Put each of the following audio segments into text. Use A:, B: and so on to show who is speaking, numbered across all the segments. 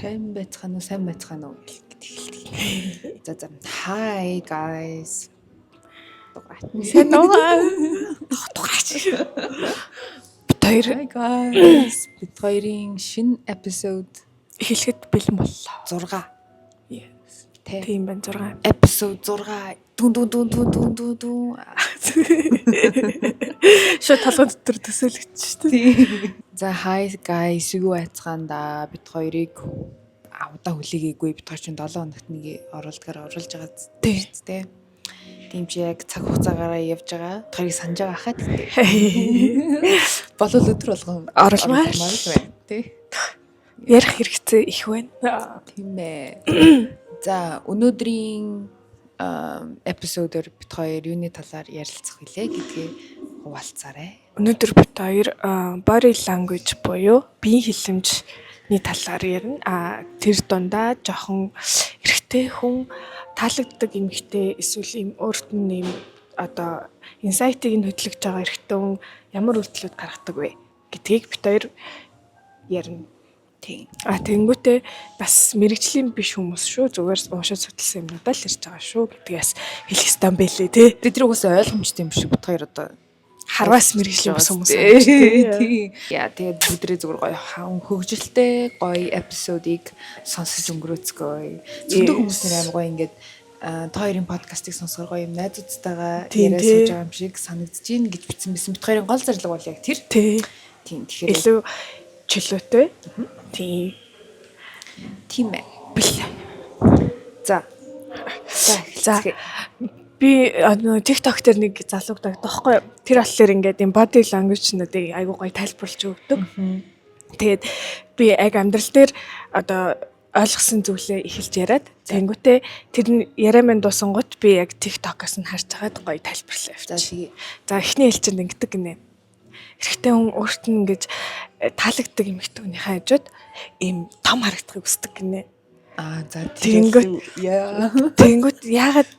A: сайн байцгаана уу гэдэг. За. Hi guys.
B: Сайн уу? Битээр
A: Hi guys. Бид хоёрын шинэ эпизод
B: эхлэхэд бэлэн боллоо.
A: 6.
B: Yes.
A: Тэ.
B: Тийм байна 6.
A: Эпизод 6. Дүн.
B: Шууд толгой дотор төсөөлөгч шүү дээ.
A: За hi guys. Юу байцгаанда бид хоёрыг удаа хүлээгээгүй бид хоёр чинь 7 хоногт нэг оруулж байгаа тэ. Тийм чи яг цаг хугацаагаараа явж байгаа. Хоёрыг санаж байгаа хаа тэгтээ. Болол өдөр болгон
B: Оруулмаар
A: байна тий.
B: Ярих хэрэгцээ их байна.
A: Тийм ээ. За өнөөдрийн эпизодоор бид хоёр юуны талаар ярилцах вүлээ гэдгээ хуваалцаарай.
B: Өнөөдөр бид хоёр body language буюу биеийн хэллэмжний талаар ярина. Тэр дундаа жоохон эрэгтэй хүн таалагддаг эмэгтэй эсвэл им өөрт нь им одоо инсайтыг нь хөтлөж байгаа эрэгтэй хүн ямар үйлдэлүүд гаргадаг вэ гэдгийг бид хоёр ярина.
A: Тийм.
B: Тэнгүүтээ бас мэрэгжлийн биш хүмүүс шүү. Зүгээр уушаад судалсан юмнуудаа л ярьж байгаа шүү гэдгээс хэлэх ёстой байлээ тий.
A: Бид тэр угаасаа ойлгомжтой юм шиг бид хоёр одоо
B: харвас мэрэгжлийн бас хүмүүс
A: тийм. Яа тэгээд бүдрээ зүгээр гоё хөвгөлтэй гоё эпизодыг сонсож өнгөрөөцгөөе. Зөвхөн хүмүүс нэр аим гоё ингээд та хоёрын подкастыг сонсохоор гоё юм найзуудтайгаа яриа сууж байгаа юм шиг санагдаж байна гэж бичсэн байсан. Бид хоёрын гол зорилго бол яг тэр.
B: Тийм.
A: Тэгэхээр
B: илүү чөлөөтэй. Тийм
A: ээ.
B: Билээ.
A: За.
B: Би TikTok дээр нэг залуудаг тоххой. Тэр болохоор ингээд юм body language-нуудыг айгуу гоё тайлбарлаж өгдөг. Тэгээд би яг амьдрал дээр одоо ойлгосон зүйлээ эхэлж яриад тэнгүүтээ тэр нь яриа маань дуусангууд би яг TikTok-аас нь харж байгаад гоё тайлбарлаа явчих. За эхний хэлцэнд ингэдэг гинэ. Эрэгтэй хүн өөрт нь ингэж таалагддаг эмэгтэй хүний хажууд ийм том харагдахыг хүсдэг гинэ.
A: За
B: тэнгүүт яагаад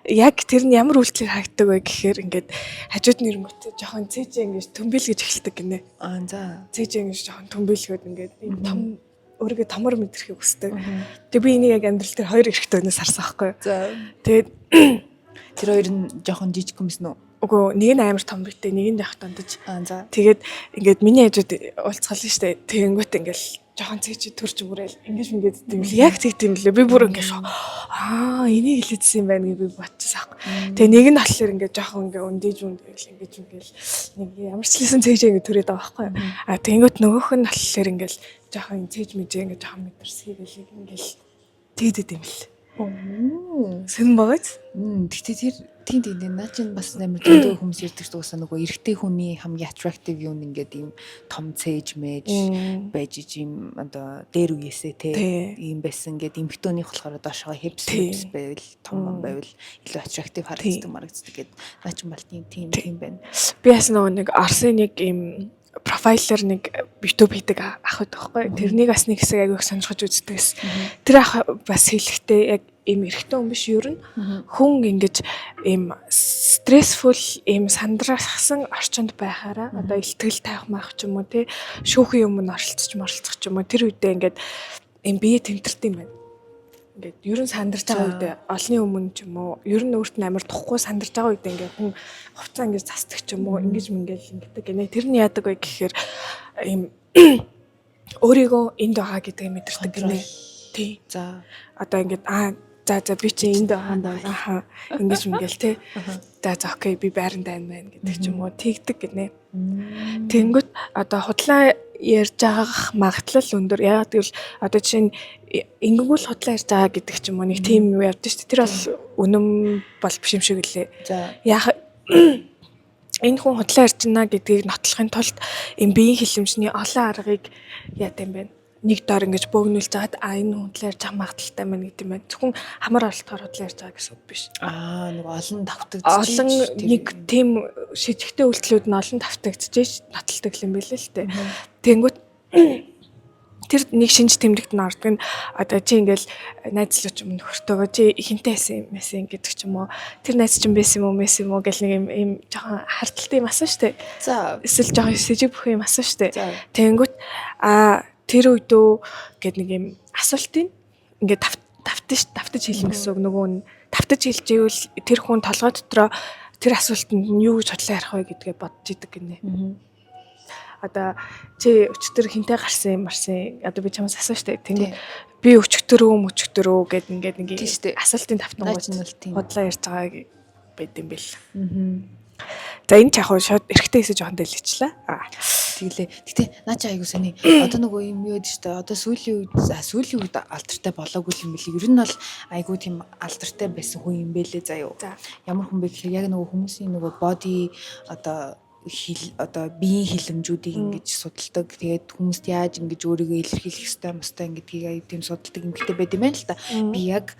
B: яг тэр нь ямар үйлчлэг харагддаг вэ гэхээр ингээд хажууд нь ирэнгүүтээ жоохон цээжээ ингэж төмбөл гэж эхэлдэг гинэ.
A: За
B: цээжээ ингэж жоохон төмбөлгөөд ингээд ийм том өөрийгөө томор мэдрэхийг хүсдэг. Тэгээ би энийг яг амьдрал дээр хоёр эрэгтэй өнөөс харсан байхгүй юу.
A: За.
B: Тэгээд
A: тэр хоёр нь жоохон жижиг юмсэн үү?
B: Үгүй нэг нь амар том битээ нэг нь яг тондож.
A: За.
B: Тэгээд ингээд миний хажууд уулзгал нь штэ. Тэгэнгүүт ингээл жоохон цээжээ төрж өгөөрэй. Ингэж ингээд тийм л яг тийм лээ. Би бүр ингээд энийг хэлээдсэн юм байна гэж би бодчихсан. Тэгээ нэг нь болохоор ингээд жоохон ингээд өндөөж ингэж нэг ямар ч лсэн цээжээ ингээд төрөөд байгаа байхгүй юу. Тэгэнгүүт нөгөөх нь болохоор ингээд жоохон цээж мэжээ ингээд жоохон мэдэрсгий гэлийг ингээд тэгдэд юм л. Сэн багц.
A: Тэгтээ тэр тийм наа чинь бас амар төдөө хүмүүс ярьдаг дуусаа нөгөө эрэгтэй хүний хамгийн attractive юм ингээд ийм том цээж мэж байж ийм одоо дээр үесээ те ийм байсан ингээд эмхтөөнийх болохоор доошоо hips байвал том байвал илүү attractive харагддаг гэд наа чинь бол тийм байна.
B: Би бас нөгөө нэг Орсын нэг ийм профайлер нэг YouTube хийдэг ах байдаг байхгүй. Тэрнийг бас нэг хэсэг аяг сонирхож үздэг. Тэр ах бас хэлэхдээ яг ийм эрэгтэй хүн биш ер нь хүн ингэж ийм стрессфул ийм сандрахсан орчинд байхаараа одоо илтгэл таах маах ч юм уу тий шүүхийн өмнө оролцож ч юм уу тэр үедээ ингээд ийм бие тэмтэрт юм байна. Ингээд ер нь сандарч байгаа үед олны өмнө ч юм уу ер нь өөрт нь амар тухгүй сандарч байгаа үед ингээд хүн хувцас ингээд застдаг ч юм уу ингэж ингэдэг гинэ тэр нь яадаг вэ гэхээр ийм өөрийгөө энд байгаа гэдгийг мэдэрдэг гинэ. Тий.
A: За
B: одоо ингээд за би чи энд байгаа ингэж мэгэл те. За окей би байранд байна гэдэг ч юм уу тэгдэг гинэ. Тэнгүүт одоо худлаа ярьж байгаа магадлал өндөр. Яагаад гэвэл одоо жишээ нь ингэнгүүл худлаа ярьж байгаа гэдэг ч юм уу нэг тийм юм явдсан шүү дээ. Тэр бол үнэн бол биш юм шиг лээ.
A: За
B: яах энэ хүн худлаа ярьж байна гэдгийг нотлохын тулд энэ биеийн хэллэмжний олон аргыг яат юм бэ? Нэг доор ингэж бөөгнүүлж жагаад энэ худлаа ярьж байгаа магадaltaй байна гэдэг юм байна. Зөвхөн хамар орлохоор худлаа ярьж байгаа гэсэн үг биш.
A: Нэг олон давтагдчих.
B: Олон нэг тийм шижигтэй үйлдэлүүд нь олон давтагдчихэж нотолдог юм билээ л дээ. Тэнгүүт тэр нэг шинж тэмдэгт нь ордог нь одоо чи ингээл найзлууч юм нөхөртөөгөө чи хинтээ байсан гэдэг ч юм уу. Тэр найз чинь байсан юм уу гэл нэг юм жоохон харталтай юм асуу штэ.
A: За
B: эсвэл жоохон сэжиг бүх юм асуу штэ. Тэнгүүт тэр үедөө гээд нэг юм асуултын ингээд давтаж хэлнэ гэсэн үг. Нөгөө нь давтаж хэлж ивэл тэр хүн толгой дотроо тэр асуултанд нь юу гэж бодлоо ярих вэ гэдгээ бодож идэг гинэ. Одоо чи өчтөр хинтэй гарсан юм марсан. Одоо би чамаас асууж штэ. Тэгээд би өчтөр гэд ингээд нэг асуултын давтангууд бодлоо ярьж байгаа байд юм бэл. За энэ ч яг шууд эрэхтэй хэсэж жоохон дэлгэчлээ.
A: Тэглээ. Гэтэ наа чи айгуу сони. Одоо нөгөө юм юу гэдэг штэ. Одоо сүүлийн үед алдартай болоогүй юм бэл. Ер нь бол айгуу тийм алдартай байсан хүн юм бэлээ заяа. Ямар хүн бэ гэхээр яг нөгөө хүмүүсийн нөгөө body одоо биеийн хилэмжүүдийг ингэж судалдаг. Тэгээд хүмүүст яаж ингэж өөрийгөө илэрхийлэх ёстой гэдгийг аюу тийм судалдаг юмхтэй байд юм байна л та. Би яг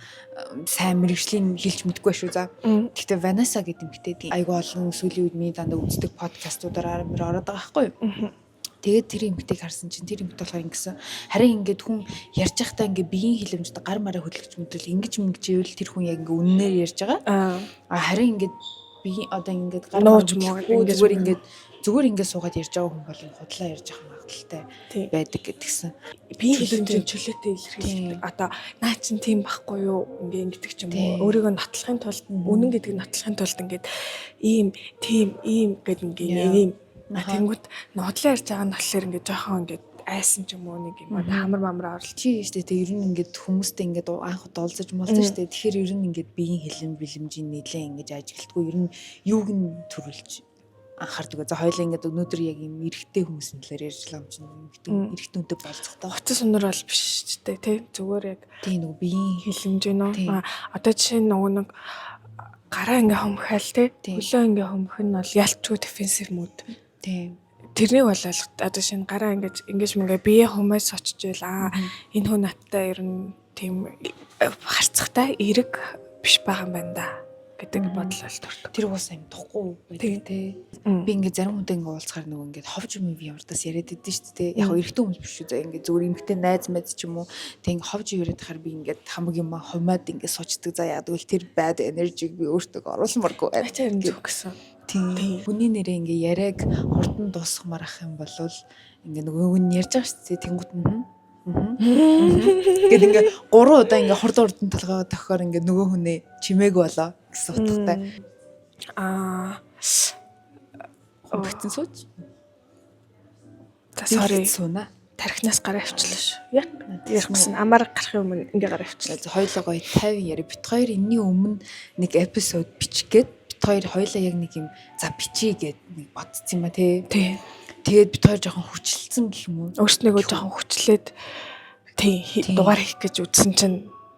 A: сайн мэрэгжлийн хэлж мэдгүй шүү за. Гэхдээ Vanessa гэдэг юмхтэй аюу олон сүүлийн үед миний дандаа үздэг подкастуудаар ороод байгаа байхгүй юу? Тэгээд тэр юмхтэйг харсан чинь тэр юмхтэй болохоор ингэсэн. Харин ингээд хүн ярьж байхдаа ингээд биеийн хилэмжтэй гар мараа хөдөлгөж мэдрэл ингэж мэгжээвэл тэр хүн яг ингээд үннээр ярьж байгаа. Харин ингээд би одоо ингээд гар зүгээр ингээд суугаад ярьж байгаа хүн бол худлаа ярьж байгаа магадaltaй байдаг гэдгсэн.
B: Би хилэмжийн чөлөөтэй илэрхийлдэг. Одоо наа чин тийм байхгүй юу ингээд ингэдэг ч юм уу. Өөрийгөө нотлохын тулд үнэн гэдгийг нотлохын тулд ингээд ийм гэд ингээд ийм тэнгүүд нодлоо ярьж байгаа нь болохоор ингээд жоохон ингээд айсан ч юм уу нэг юм хамар мамраа орлчих
A: штэ. Тэг ер нь ингээд хүмүүстэй ингээд анх удаа олзож молсон штэ. Тэгэхээр ер нь ингээд биеийн хилэмжийн нэлээ ингээд ажигладгүй. Ер нь юуг нь төрүүлж анхаардаг. За хоёлаа ингээд өнөөдөр яг юм эрэгтэй хүмүүсийн талаар ярьжлаа юм чинь эрэгтэй үнтэй болцохтой.
B: Хоцсон сонор бол биш штэ тий. Зүгээр яг
A: тий нөгөө биеийн
B: хилэмж нөө. Одоо жишээ нь нөгөө нэг гараа ингээ хомхаал тий. Хөлөө ингээ хомхох нь бол ялчгүй defensive mode.
A: Тий.
B: Тэрнийг бол одоо шинэ гараа ингэж мингээ бие хүмүүс очижэл энэ хүн надтай ер нь тийм харцагтай эрэг биш байгаа юм байна да гэдэг бодлоо төрдөг.
A: Тэр уус юм тухгүй байдаг тий. Би ингээ зарим хүнтэй ингээ уулзахаар нөгөө ингээ ховж юм явардаас яриад идэв шүү дээ. Яг эрэгтэй хүмүүс биш үү. Ингээ зүгээр эмэгтэй найз ч юм уу. Тэг ингээ ховж яриад тахаар би ингээ хамаг юм хумаад ингээ суучдаг. За яг тэгвэл тэр bad energy-г би өөртөө оруулмаргүй байна.
B: Ачаа юм зүг гэсэн.
A: Тийм. Хүний нэрээ ингээ яриаг хурдан дуусгамаар ах юм бол ингээ нөгөө нь ярьж байгаа шүү дээ. Тэнгүүт нь гэд ингээ 3 удаа ингээ хурдан толгой тохиор ингээ нөгөө хүнээ чимээг болоо гэсэн утгатай. Битэн сууч.
B: За sorry.
A: Сууна.
B: Тархинаас гараа авчлаа шүү. Яг гэсэн амар гарахын өмнө ингээ гараа авчлаа.
A: Хоёулаа гоё 50 яри. Бит хоёр энэний өмнө нэг эпизод бичихгээд бит хоёр хоёулаа яг нэг юм за бичиж гээд нэг бодсон юм а тий. Тэгээд бит хоёр жоохон хүчлэлсэн гэх юм уу?
B: Өөрснийгөө жоохон хүчлээд дугаар хийх гэж үзсэн чинь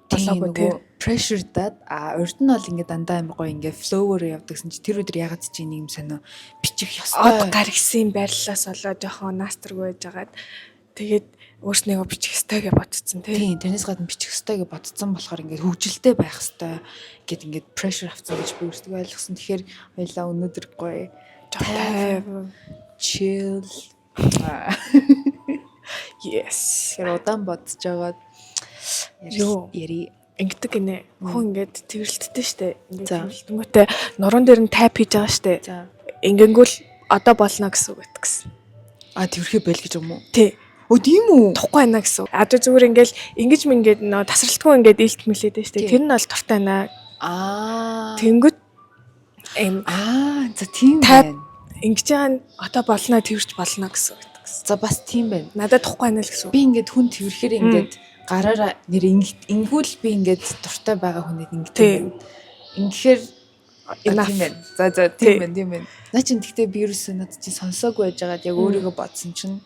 B: болоогүй тий.
A: Pressure дад урд нь бол ингээ дандаа амар гоё ингээ flow-оор явдагсан чи тэр өдөр ягаад чи нэг юм сонио бичих ёстой.
B: Од гаргасан байрлалаас болоо жоохон настргүй байжгаад тэгээд өөрснийгөө бичих ёстой гэж бодсон тий.
A: Тэрнээс гадна бичих ёстой гэж бодсон болохоор ингээ хөвгөлтэй байх ёстой гэд ингээ pressure авцсан гэж би өөртөө ойлгосон. Тэгэхээр хоёлаа өнөөдөр гоё chill yes удаан бодож байгаа яри
B: ингэдэг гинэ. Хүн ингээд тэрэлттэй штэ. Ингээд тэрэлтэнгүүтээ нуруунд дээр нь тайп хийж байгаа штэ. Ингэнгүүл одоо болно гэсэн үг гэтгсэн.
A: Тэрхээ байл гэж юм уу?
B: Тий.
A: Тийм үү?
B: Тухгүй байна гэсэн. Одоо зүгээр ингээл ингэж мингээд нөө тасралтгүй ингээд илт мэлээд штэ. Тэр нь бол дуртай байна. Тэнгүүт
A: за тийм байна.
B: Ингэж байгаа нь одоо болно тэрч болно гэсэн үг гэтгсэн.
A: За бас тийм байна.
B: Надад тухгүй байна л гэсэн.
A: Би ингээд хүн тэрхээр ингээд гараараа нэр ингүүл би ингээд дуртай байгаа хүнээд ингээд ингэхээр тийм байна. За тийм байна. Наа чин тэгтээ би ерөөсөө над чинь сонсоогүй байжгаад яг өөрийгөө бодсон чинь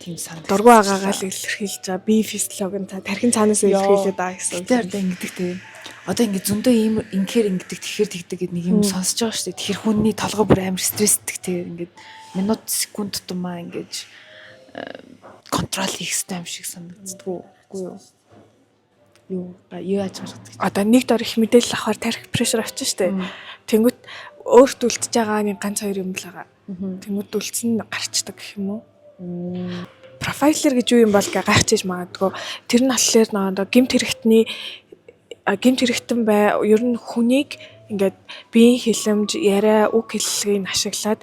A: тийм санагдав.
B: Дургу агаагаал илэрхийлж байгаа би физиологи нь тархин цаанаас илэрхийлээд байгаа гэсэн.
A: Тэр одоо ингэдэг тий. Одоо ингээд зөндөө ийм ингэхээр ингэдэг тэгэхэр тэгдэг гэд нэг юм сонсож байгаа шүү дээ. Тэгэхээр хүний толгой бүр амар стресстэй тий. Ингээд минут секунд тутамаа ингээд контрол хийх хэрэгтэй юм шиг санагддаг. Юу яаж гаргадаг.
B: Одоо нэг дор их мэдээлэл авахар тарих прешэр авчих штэ. Тэнгүүт өөрт үлдчихэж байгаа нэг ганц хоёр юм л байгаа. Тэнгүүт үлдсэн гарчдаг гэх юм уу? Профайлер гэж юу юм бол гайхаж иж магадгүй. Тэр нь болохоор гэмт хэрэгтэн бай ер нь хүнийг ингээд биеийн хилэмж яриа үг хэллэгийг ашиглаад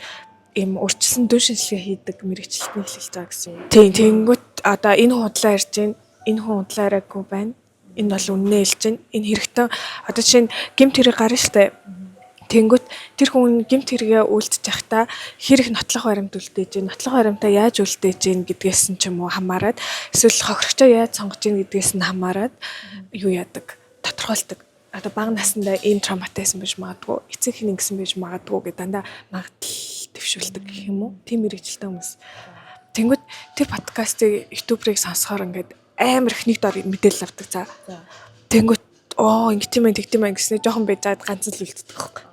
B: ийм урьдчилсан дүн шинжилгээ хийдэг мэрэгчлэлтний хэлж байгаа гэсэн. Тийм тэнгүүт одоо энэ худлаа ирж байна. Энэ хүн худлаараагүй байна. Энэ бол үннээ хэлж байна. Энэ хэрэгтэй. Одоо жишээ нь гэмт хэрэг гарна штэ. Тэнгүүт тэр хүн гэмт хэрэгээ үйлдэж явахдаа хэрэг нотлох баримт үлдээж байна. Нотлох баримтаа яаж үлдээж байна гэдгээс нь ч юм уу хамаарат эсвэл хохирогчоо яаж сонгож байна гэдгээс нь хамаарат юу яадаг, тодорхойлдог. Одоо бага наснда ийм травматайсан байж магадгүй, эцэг хэн ингэсэн байж магадгүй гэдэг дандаа магадлал төвшүүлдэг гэх юм уу? Тим мэрэгчлээ хүмүүс. Тэнгүүт тэр подкастыг YouTube-ыг сонсохоор ингээд амар их нэг дор мэдээлэл авдаг цаа. Тэнгүүт ингэт юм тэгт юм гэснээр жоохон байж заад ганц л үлддэг байхгүй.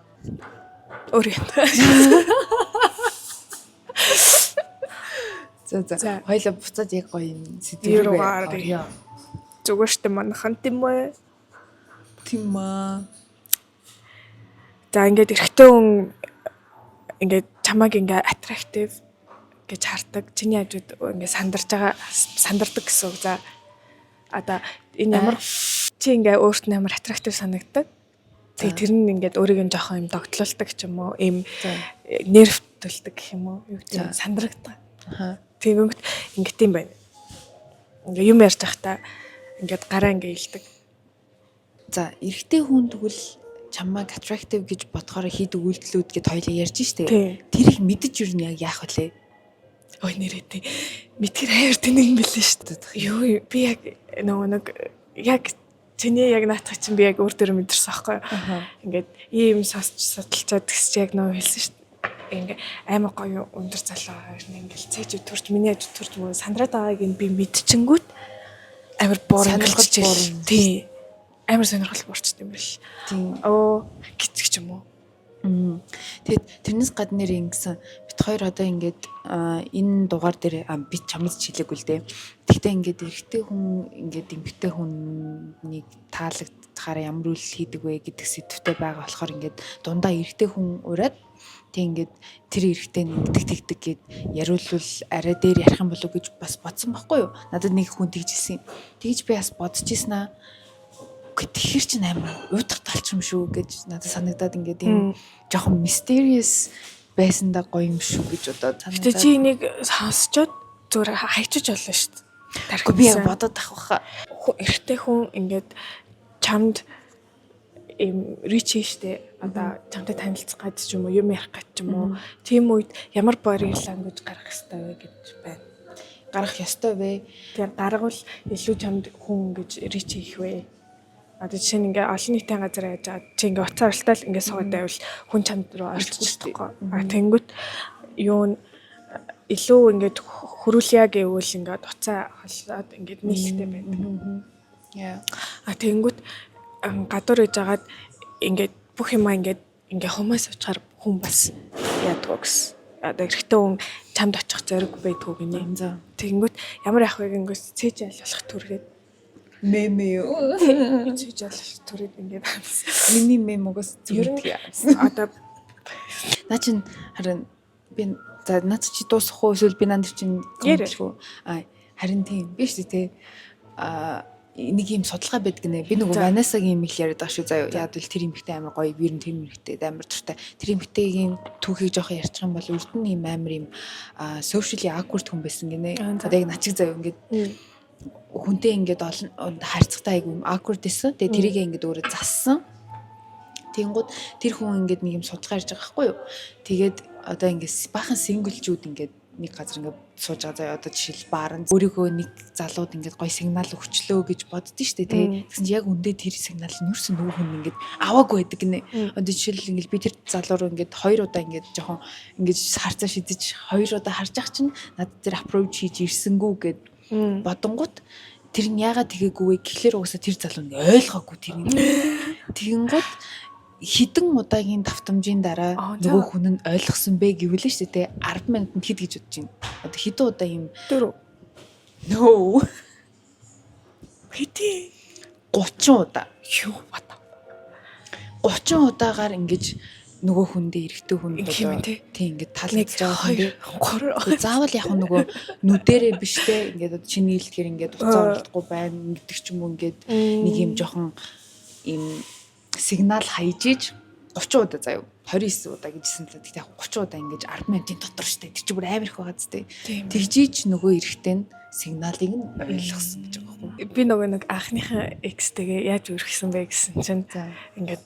B: Өөрийн.
A: За хоёлаа буцаад яг гоё юм сэдвээ.
B: Зүгээр штэ манайхан тийм үү?
A: Тийм аа.
B: За ингээд эрэгтэй хүн ингээд чамайг ингээд attractive гэж хардаг. Чиний хажууд ингээд сандардаг гэсэн үг. За одоо энэ ямар чи ингээд өөрт нь амар attractive санагддаг. Тэгээ тэр нь ингээд өөрийг нь жоохон юм догтлуулдаг ч юм уу, ийм нерв төлдөг гэх юм уу, юу гэдэг сандрагдаг. Тэгээд ингээд юм байна. Ингээд юм ярьж байхдаа ингээд гараа ингээд илдэг.
A: За эрэгтэй хүн тэгвэл чамайг attractive гэж бодохоор хийдэг үйлдэлүүд гэд хоёлаа ярьж штэ. Тэрийг мэдэж юу нь яг яах вэ?
B: Ой нэрээ тий. Мэдхэр хайр тэнэг юм билээ штэ. Юу би яг нэг яг чиний яг наатах чинь би яг өөр төр мэдэрсэн аахгүй. Ингээд ийм судалцаад тэгсч яг нөө хэлсэн шүү дээ. Ингээ амар гоё өндөр залуу хоёр ингээл цээж төрч миний аж төрч мөн сандраад байгааг нь би мэдчихэнгүүт амар сонирхолж байна. Тий. Амар сонирхол борчд юм бэл.
A: Тийм.
B: Гिचг ч юм уу.
A: Тэгэд тэрнээс гадна нэр ингэсэн бит хоёр одоо ингээд энэ дугаар дээр би чамд хэлээгүй л дээ. Тэгтээ ингээд эрэгтэй хүн ингээд эмэгтэй хүнийг таалагдахаар ямар үйл хийдэг вэ гэдэг сэдвтэй байгаа болохоор ингээд дундаа эрэгтэй хүн ураад тэг ингээд тэр эрэгтэй тэгдэг гэд яриулвал арай дээр ярих юм болов гэж бас бодсон байхгүй юу? Надад нэг хүн тэгжсэн юм. Тэгж би бас бодож ирсэн аа. Тэгэхээр ч амар уйдах талч юм шүү гэж надад санагдаад ингээд юм жоохон mysterious байсандаа гоё юм шүү гэж одоо санагдаад.
B: Гэтэ чи энийг сонсчоод зүгээр хайчиж болно шүү дээ.
A: Тэгэхгүй би яг бодоод авах баха.
B: Эрэгтэй хүн ингээд чамд им рич штэ одоо чамтай танилцах гэж ч юм уу юм ярих гэж ч юм уу тийм үед ямар body language гаргах ёстой вэ гэж байна.
A: Гарах ёстой вэ?
B: Тэгэхээр гаргавал илүү чамд хүн гэж рич хийх вэ? Одоо жишээ нь ингээ олон нийтийн газар яаж байгаа чи ингээ уцаар алтал ингээ суугаад байвал хүн чамд руу орчих чадахгүй. Тэнгүүт юу илүү ингээ хөрүүлье гэвэл ингээ уцаа холоод ингээ нийлхтэй байдаг.
A: Яа.
B: Тэнгүүт гадуур иж агаад ингээ бүх юмаа ингээ хумаас очихаар хүн бас яадгүй гэсэн. Одоо эрэгтэй хүн чамд очих зориг байдгүй гинэ. Тэнгүүт ямар яах вэ гингээс цээж айлуулах түргээд
A: мем юу
B: чиж аль төрөд ингээд
A: миний мем угс
B: ер нь одоо
A: наа чин харин би за наад чи дуусах уу эсвэл би нанд чин гомдлгүй харин тийм биш тий нэг юм судалгаа байдаг нэ би нөгөө Ванесагийн юм их яриад байгаа шүү заяа яад бол тэр эмэгтэй амар гоё ер нь тэр эмэгтэй амар дуртай тэр эмэгтэйгийн түүхийг жоохон ярьчих юм бол урд нь юм амар юм socially awkward хүн байсан гинэ одоо яг начиг заяа ингээд хүнтэй ингээд олон харьцагтай айгүй awkward байсан. Тэгээ тэрийг ингээд өөрөө зассан. Тэнгууд тэр хүн ингээд нэг юм судалгаа ярьж байгаа байхгүй юу? Тэгээд одоо ингээд бахан синглжүүд ингээд нэг газар ингээд сууж байгаа заяа одоо жишээл баарн өөрийгөө нэг залууд ингээд гоё сигнал өгчлөө гэж боддөө штэ тий. Тэгсэн чинь яг үндэ тэр сигнал нь юусэн нөгөө хүн ингээд аваагүй байдаг гинэ. Одоо жишээл ингээд би тэр залуу руу ингээд 2 удаа ингээд жоохон ингээд харцаа шидэж 2 удаа харж ах чинь надад тэр approach хийж ирсэнгүү гэд бодонгууд тэр нь яагаад тэгээгүй вэ гэхлээр уусаа тэр залуу нь ойлгоогүй тэр нь. Тэгэнгүүт хідэн удаагийн давтамжийн дараа нөгөө хүн нь ойлгосон бэ гэвэлээ шүү дээ. 10 минутанд хэд гэж бодож байна. Одоо хэдэн удаа юм
B: 4
A: No.
B: Хэдий
A: 30 удаа.
B: Юу бата.
A: 30 удаагаар ингэж нөгөө хүндээ эрэгтэй хүн болоо тийм ингээд талж байгаа хүн заавал яг нөгөө нүдэрээ биш те ингээд чиний хэлдгээр ингээд уцаа орлохгүй байна гэдэг ч юм уу ингээд нэг юм жоохон юм сигнал хайж иж 30 удаа заяа 29 удаа гэжсэн л гэхдээ яг 30 удаа ингэж 10 минутын дотор штэ тэр чи бүр амар их байгаа зү. Тэгжиж нөгөө эрэхтэй нь сигналыг нь ойлгосон гэж байгаа байхгүй.
B: Би нөгөө нэг анхныхаа экстэйгээ яаж үргэлжсэн бэ гэсэн чинь ингээд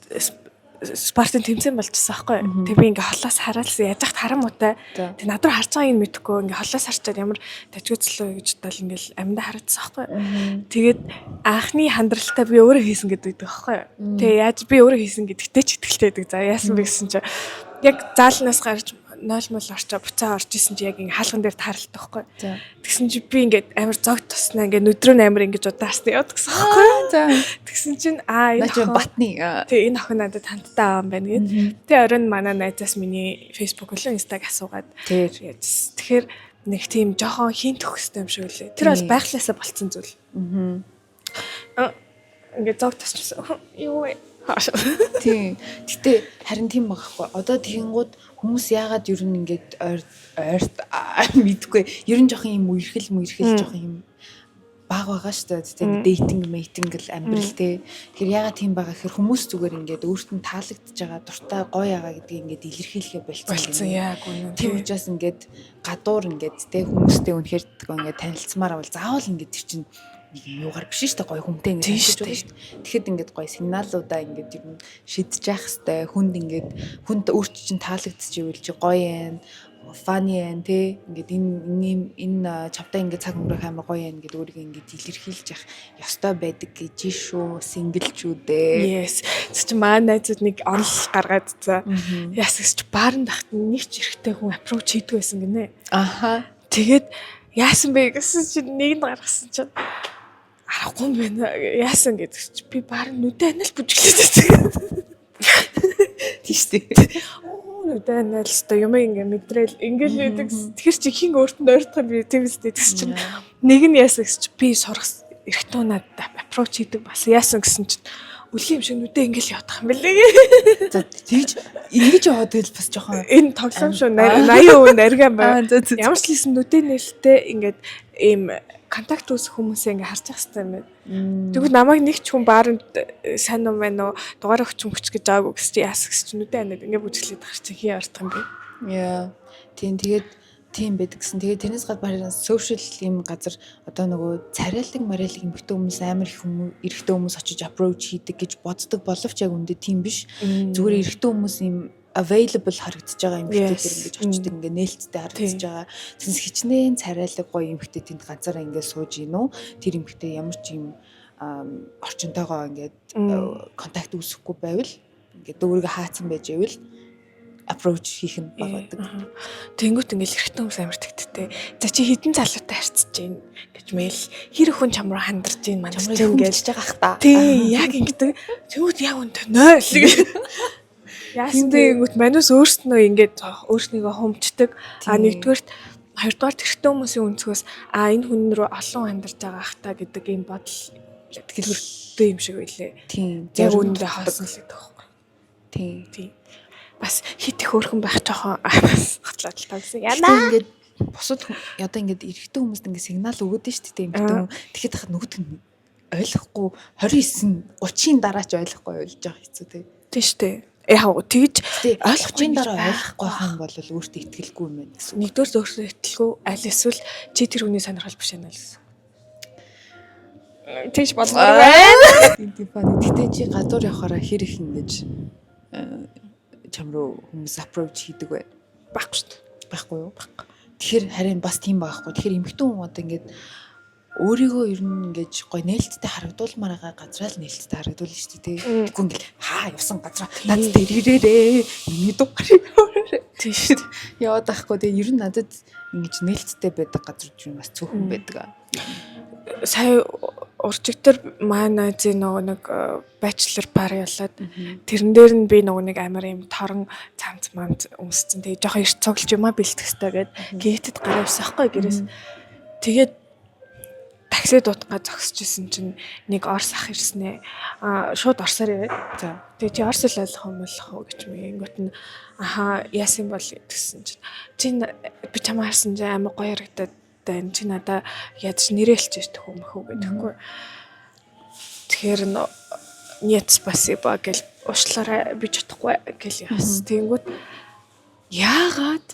B: спортын тэмцээн болчихсон байхгүй. Тэг би ингээ холоос хараалсан яаж хат харамуутай. Тэг над руу харж байгааг нь мэдэхгүй ингээ холоос харчаад ямар тажигцлоо гэж бодол ингээл амьдаа хараадсан байхгүй. Тэгээд анхны хандралтай би өөрөө хийсэн гэдэг байхгүй. Тэг яаж би өөрөө хийсэн гэдэгтээ ч итгэлтэй байдаг. За яасан бэ гэсэн чинь яг заалнаас гарч 0 мөл орчоо буцаа орж исэн чи яг ингээ хаалган дээр тааралтай байхгүй. Тэгсэн чи би ингээд амар зогт туснаа ингээ нүдрөө амар ингэж удаарсан яваад гэсэн байхгүй. Тэгсэн чинь энэ охин
A: батны
B: тэг энэ охин надад хандтай аав юм байна гэд. Тэг оройн манай найзаас миний Facebook болон Instaг асуугаад тэгэхээр нэг тийм жоохон хин төгстэй юм шиг үлээ. Тэр бол байглаасаа болцсон зүйл. Ингээ зогт тусчихсан. Юу вэ?
A: Тийм. Гэтэ харин тийм байгаа хгүй. Одоо тэгэнгүүт хүмүүс яагаад ер нь ингээд ойрт мэдгүй. Ер нь жоохон юм үерхэл жоохон юм баг байгаа шүү дээ. Тэгээд дейтинг, мейтинг гэл амьдрал те. Тэгэхээр яагаад тийм байгаа гэхээр хүмүүс зүгээр ингээд өөрт нь таалагдж байгаа, дуртай гоё байгаа гэдгийг ингээд илэрхийлэхэ болцсон.
B: Яг үнэ.
A: Тийм учраас ингээд гадуур ингээд те хүмүүстэй үнэхээр ингээд танилцмаар бол заавал ингээд тэр чинь юугаар биш шүү дээ гоё хүнтэй ингээд хэлж байгаа шүү дээ. Тэгэхэд ингээд гоё сигналуудаа ингээд ер нь шидэж явах хэвээр хүнд ингээд хүнд өөрч чинь таалагдчихвэл чи гоё юм фаны юм те ингээд энэ чавтаа ингээд цаг өнгөрөх амар гоё юм ингээд өөрийгөө ингээд илэрхийлж явах ёстой байдаг гэж шүү синглчүүдээ.
B: Yes. Чи манай найзууд нэг онл гаргаад за яасагч баарнд тахт нэг ч эрэхтэй хүн approach хийдэг байсан гинэ.
A: Аха.
B: Тэгээд яасан бэ гэсэн чи нэг нь гаргасан чинь аргагүй юм байна. Яасан гэдэг чи би баарнд нүдэ анал бүжиглээд
A: тийштэй.
B: Нүдэ анал өстой юм ингээ мэдрээл ингээл байдаг. Тэр чи хин өөртөө ойртох юм би тийм үстэй гэсэн чинь нэг нь яасан гэж би сурах эрхтөө надад approach хийдэг бас яасан гэсэн чинь үлийн юм шиг нүдэ ингээл явах юм бэлээ.
A: За тэгж ингэж яваад тэгэл бас жоохон
B: энэ тоглоом шүү 80% нариган байна. Ямар ч хэлсэн нүдэ нээлттэй ингээд ийм контакт үүсэх хүмүүсээ ингээ харж явах хэрэгтэй юм байна. Тэгвэл намайг нэг ч хүн бааранд сайн юм байна уу дугаар өгч мөч гэж аагүй гэж яасах гэж нүдэ анаад ингээ бүжиглээд тахч чи хий артах юм бэ.
A: Яа. Тэгээд тийм байдаг гэсэн. Тэгээд тэрнээс гадна social юм газар одоо нөгөө царайлаг марайлаг эмэгтэй хүмүүс амар их эрэгтэй хүмүүс очиж approach хийдэг гэж боддог боловч яг үндэ тийм биш. Зүгээр эрэгтэй хүмүүс юм available харагдаж байгаа эмэгтэй тэр ингэж очиж ингээ нээлттэй харагдаж байгаа. Тэс хичнээн царайлаг гоё эмэгтэй тэнд ганцаараа ингээ сууж гинөө. Тэр эмэгтэй ямар ч юм орчинтойгоо ингээд контакт үүсэхгүй байвал ингээд өөрийгөө хаацсан байж байвал approach хийх нь багдаг.
B: Тэнгүүт ингээл эрэгтэй хүмүүс амар тэгттэй. За чи хідэн залуутай харьцаж гин гэж мэйл хэр хүн чам руу хандарч гин мандарч гин гэж байгаа ах та. Тий, яг ингэдэг. Тэнгүүт яг үнтэй 0 яасан бэ гингүүт манус өөрснөө ингээд өөрснийгөө хумчдаг. Нэгдүгээрт хоёрдугаар эрэгтэй хүмүүсийн өнцгөөс энэ хүн рүү олон хандарч байгаа ах та гэдэг юм бодол итгэлтэй юм шиг байлээ.
A: Тийм.
B: Яг үүндээ хаасан л гэдэг байхгүй.
A: Тийм.
B: Бас хит их өөрхөн байх жоохон бас хотлоод тавьсан. Яна.
A: Ингээд бусад одоо ингээд эрэгтэй хүмүүст ингээд сигнал өгöd нь шүү дээ эмэгтэй хүн. Тэгэхэд хахад нөгөөд нь ойлгохгүй 29 30-ын дараа ч ойлгохгүй ойлгож байгаа хэцүү тий.
B: Тийм шүү дээ. Яг тэгж
A: ойлгохын дараа ойлгохгүй хань бол өөртөө итгэлгүй юм байна гэсэн.
B: Нэгдүгээр өөртөө итгэлгүй аль эсвэл чи тэр хүний сонирхол биш байна л гэсэн. Тийш болмоор байна.
A: Тийм байна. Гэтэ чи гадуур явахаараа хэр их ингэж чам руу хүмүүс approach хийдэг бай.
B: Баггүй шүү дээ.
A: Байхгүй юу? Тэгэхээр харин бас тийм байхгүй. Тэгэхээр эмэгтэй хүн одоо ингээд өөрийгөө ер нь ингэж гой нээлттэй харагдуулмаар байгаа газраа л нээлттэй харагдуулна шүү дээ. Тэгэхгүй ингээд явсан газраа над дээр ирээрээ. Миний дугаар. Тийм шүү дээ. Яваад байхгүй. Тэгээ ер нь надад ингэж нээлттэй байдаг газар чинь бас цөөхөн байдаг.
B: Сая урчигтэр манай зэ нөгөө нэг бachelor party болоод тэрэн дээр нь би нөгөө нэг амар юм торон цамц мамц өмсцэн тэгээ жоохон эрт цуглаж юмаа бэлтэх хэрэгтэй гээд гейтэд гараа явсаахгүй гэрээс тэгээд такси дуутгаа зогсчихсэн чинь нэг орс ах ирснэ шууд орсоор яваад за тэгээ чи орс л ойлгох юм болох уу гэж мэйнгүүт нь яасан бол гэсэн чинь би чамаа харсан чинь амар гоё харагдаад тань чи надаа яаж нэрэлж штэ хүмүүх үү гэдэггүй. Тэгэхээр нет, спасибо гэл уушлаараа би чадахгүй гэл яс. Тэнгүүд яагаад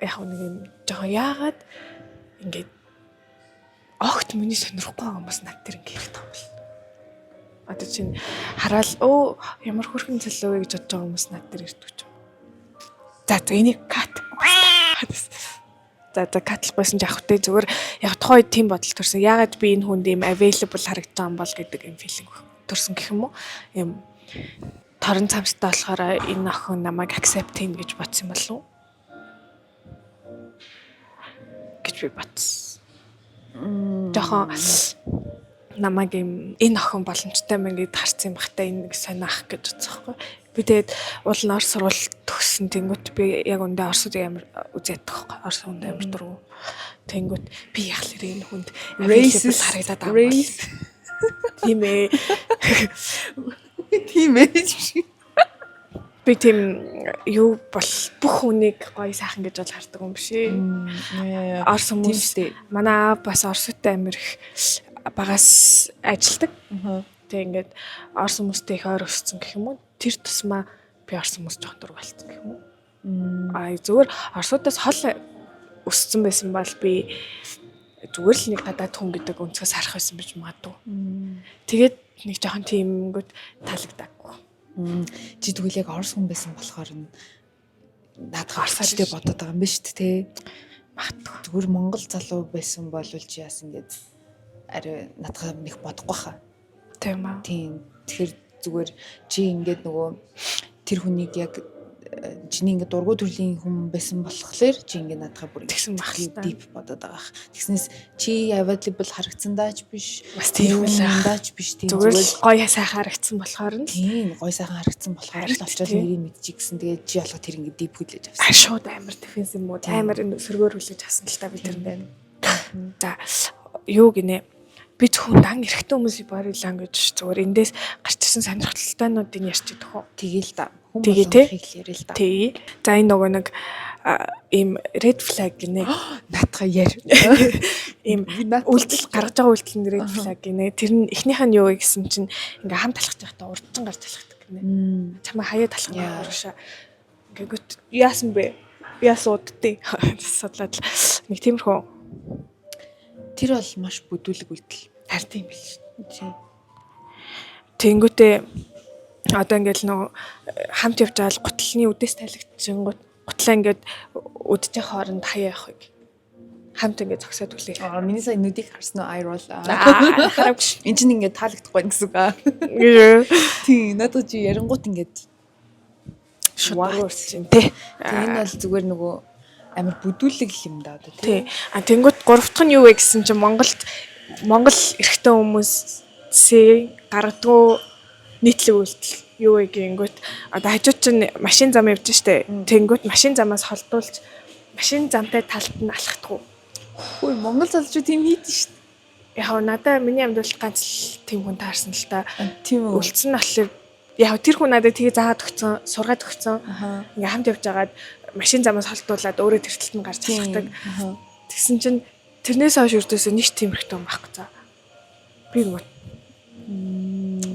B: яг нэг юм жоо яагаад ингээд огт миний сонирхгүй байгаа хүмүүс над дээр ингээд ирэх юм бол. Одоо чинь хараал ямар хөрхэн цэлөө гэж бодож байгаа хүмүүс над дээр ирдэг ч юм. За энийг кат. За катлахгүйсэн ч авахтай зүгээр яг тухайд тийм бодол төрсөн. Яагаад би энэ хүнд ийм available харагдаж байгаа юм бол гэдэг юм feeling төрсөн гэх юм уу? Ийм торон цамцтай болохоор энэ охин намайг accept хийн гэж бодсон болов уу? Гэж би бодсон. Жохон намайг энэ охин боломжтой мэн гэд харсан юм бахта энэ нэг сониах гэж бодсохгүй. Би тэгээд уул нь орс сурвалж төгссөн тэнгүүт би яг үндэ орсууд амар үзээд тахгүй. Орс үндэ амар дургу. Тэнгүүт би яг л энэ хүнд
A: racist
B: харагдаад байгаа юм. Тийм ээ.
A: Тийм ээ.
B: Би тийм юу бол бүх хүнийг гоё сайхан гэж бол хардаг юм биш ээ. Орс хүмүүс манай бас орсуудтай амар их багаас ажилдаг. Тэг ингээд орс хүмүүстэй их ойр өссөн гэх юм уу? Тэр тусмаа би орс хүмүүс жоох дург болсон гэх юм уу? Зүгээр орсуудаас хол өссөн байсан бол би зүгээр л нэг гадаад хүн гэдэг өнцгөөс харах байсан байж магадгүй. Тэгээд нэг жоохон тиймгүүд таалагдаагүй.
A: Чи тэгвэл яг орс хүн байсан болохоор наадах орсaalтай бодоод байгаа юм ба шүү дээ. Магадгүй. Зүгээр монгол залуу байсан бол чи яасан гээд арай наадах нэг бодохгүй хаа.
B: Тийм аа.
A: Тийм. Тэгэхээр зүгээр чи ингээд нөгөө тэр хүнийг яг чиний ингээд дургу төрлийн хүн байсан болохоор чи ингээд наадахаа бүр
B: тэгсэн багтаа
A: deep бодоод байгаа. Тэгснээс чи available харагдсан даач биш.
B: Бас тийм л
A: даач биш. Тийм
B: зүгээр гоё сайхан харагдсан болохоор нь
A: тийм гоё сайхан харагдсан болохоор л очоод нэрийг мэдчих гисэн. Тэгээд чи ялга тэр ингээд deep хүлээж авсан.
B: Шууд амар дефенс юм уу? Амар сөргөөр хүлээж авсан л та би тэрэндээ. За юу гинэ? Би зөвхөн дан эрэхтэн хүмүүсийн body language зүгээр эндээс гарч ирсэн сонирхолтойнуудыг ярьж идэх үү.
A: Тэгээл та
B: хүн болгохыг
A: ярил л да.
B: Тий. За энэ нөгөө нэг ийм red flag гинэ.
A: Наатха яар.
B: Ийм үйлдэл гаргаж байгаа үйлдэл red flag гинэ. Тэр нь эхнийх нь юу вэ гэсэн чинь ингээ хам талхаж байхдаа урдчин гарч талхдаг гинэ. Чамаа хаяа талхах уушаа. Ингээд яасан бэ? Яасан удтыг судлаад нэг тиймэрхүү.
A: Тэр бол маш бүдүүлэг үйлдэл.
B: Харин тийм биш. Тэнгүүтээ одоо ингээл нөгөө хамт явж байгаа л гутлын үдээс тайлагдчихсан гутлаа ингээд үдчих хооронд хаяа явах юм. Хамт ингээд зогсоод үлээ.
A: Миний сая нүдийг харсан уу? Eye roll.
B: Харагч.
A: Энд чинь ингээд таалагдахгүй гэсэн үг аа. Тийм, надад чи ярингуут ингээд
B: шуурсан тий.
A: Энэ бол зүгээр нөгөө амар бүдүүлэг юм да одоо
B: тий. Тэнгүүт гурав дахь нь юу вэ гэсэн чинь Монгол эрэгтэй хүмүүсийн гаргадаг нийтлэг үйлдэл юу вэ гингүүт одоо хажууд чинь машин зам явж штэ. Тэнгүүт машин замаас холдуулж машин замтай талд нь алхахдаггүй.
A: Хөөе Монгол залуучууд тийм хийдэж штэ.
B: Яг надаа миний амьдралд ганц л тийм хүн таарсан л та.
A: Тийм үү.
B: Үлдсэн нь болохоор яг тэр хүн надад тэгээ заагаад өгсөн, сургаад өгсөн. Ингээ хамт явж байгаад машин замаас холдуулаад өөрөө тэр талд нь гарч алхдаг. Тэгсэн чинь тэрнээс хойш үрдөөсөө нэг тиймэрхтэй юм байхгүй за.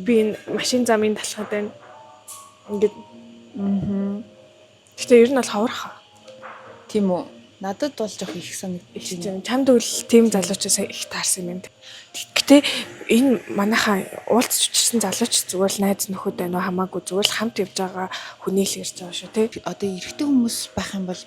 B: Би энэ машин замын талхад байна. Ингээд гэтээ ер нь бол ховорхон.
A: Тийм үү. Надад бол жоох их санагдчих юм.
B: Чамд үл тийм залуучаас их таарсан юм. Гэтээ энэ манайхаа уулзч учирсан залууч зүгээр л найз нөхөд байна уу хамаагүй зүгээр л хамт явж байгаа хүний л ярьж байгаа шүү тий.
A: Одоо эрэгтэй хүмүүс байх юм бол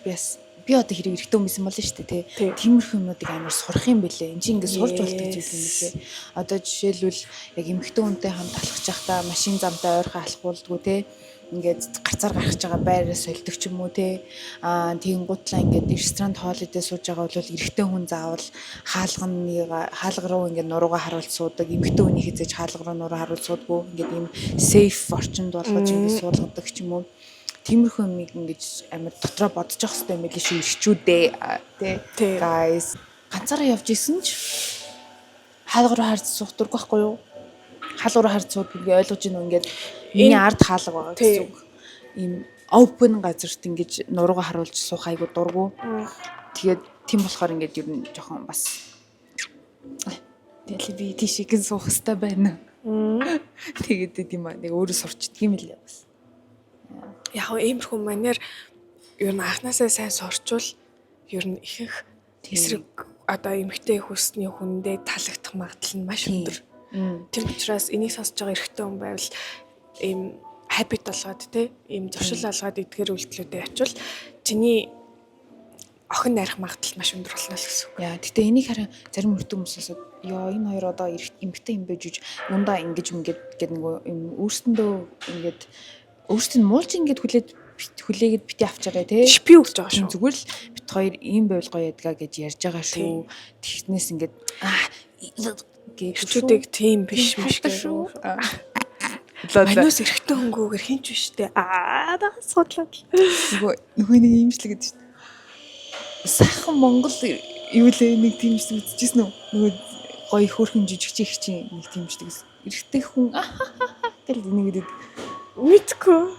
A: би одоо хэрэг эрэгтэй хүмүүс юм болно шүү дээ тий. Тиймэрхүү юмнуудыг амар сурах юм бэлээ. Энд чинь ингээд сурж болдог зүйл юм лээ. Одоо жишээлбэл яг эмэгтэй хүнтэй хамт алхаж байхдаа машин замтай ойрхон алхуулдгүү тий. Ингээд гарцаар гарах байгаа байраас солидог ч юм уу те тийм гутлаа ингээд ресторан хоолойдээ сууж байгаа бол эрэгтэй хүн заавал хаалга руу ингээд нуруугаа харуулж суудаг эмэгтэй хүний хизээж хаалга руу нуруу харуулж суудгүй ингээд ийм сейф орчинд болгож ингээд суулгадаг ч юм уу тиймэрхүү юмыг ингээд амар дотроо бодож явах хэрэгтэй юм билээ шүү ирчүүдээ те guys ганцаараа явж исэн ч хаалга руу харж суух дург байхгүй юу хаалга руу харж сууд гэдгийг ойлгож ийн ингээд энэ ард хаалга байгаа гэсэн үг. Ийм open газарт ингэж нуруугаа харуулж суух айгу дургу. Тэгээд тийм болохоор ингээд ер нь жоохон бас тэгэл би тийшээ гин суух хэрэгтэй байна. Тэгээд тийм аа нэг өөрөө сурчдаг юм лээ бас.
B: Яг иймэрхүү манер ер нь анханасаа сайн сурчвал ер нь ихэнх эсрэг одоо эмэгтэй хүсний хүндээ таалагдах магадлал нь маш өндөр. Тэр учраас энийг сонсож байгаа эрэгтэй хүн байвал ийм habit болгоод тий ийм зуршил алгаад эдгээр үйлдэлүүдэд очивол чиний охин найрах магадлал маш өндөр болно л гэсэн.
A: Яа, гэтээ энийг харин зарим өртөө хүмүүсээс ёо энэ хоёр одоо эмэгтэй юм байж юундаа ингэж гээд нөгөө юм өөрсөндөө ингээд өөрсдөө муулж ингээд хүлээгээд бити авчаарай тий.
B: Би үлж байгаа шүү.
A: Зүгээр л бит хоёр ийм байвал гоё ядгаа гэж ярьж байгаа шүү. Тэгснээс ингээд
B: гэрчүүдийг тийм биш шүү. Манус эрэгтэй хөнгөөгөр хинч биш те. Судлаад.
A: Нөгөө нэг юмшлэг гэдэг чинь. Сайхан Монгол юу лээ нэг тийм шиг үзчихсэн үү? Нөгөө гоё хөөрхөн жижиг чинь нэг тийм шиг эрэгтэй хүн гэл нэгэдэд
B: мэдгүй.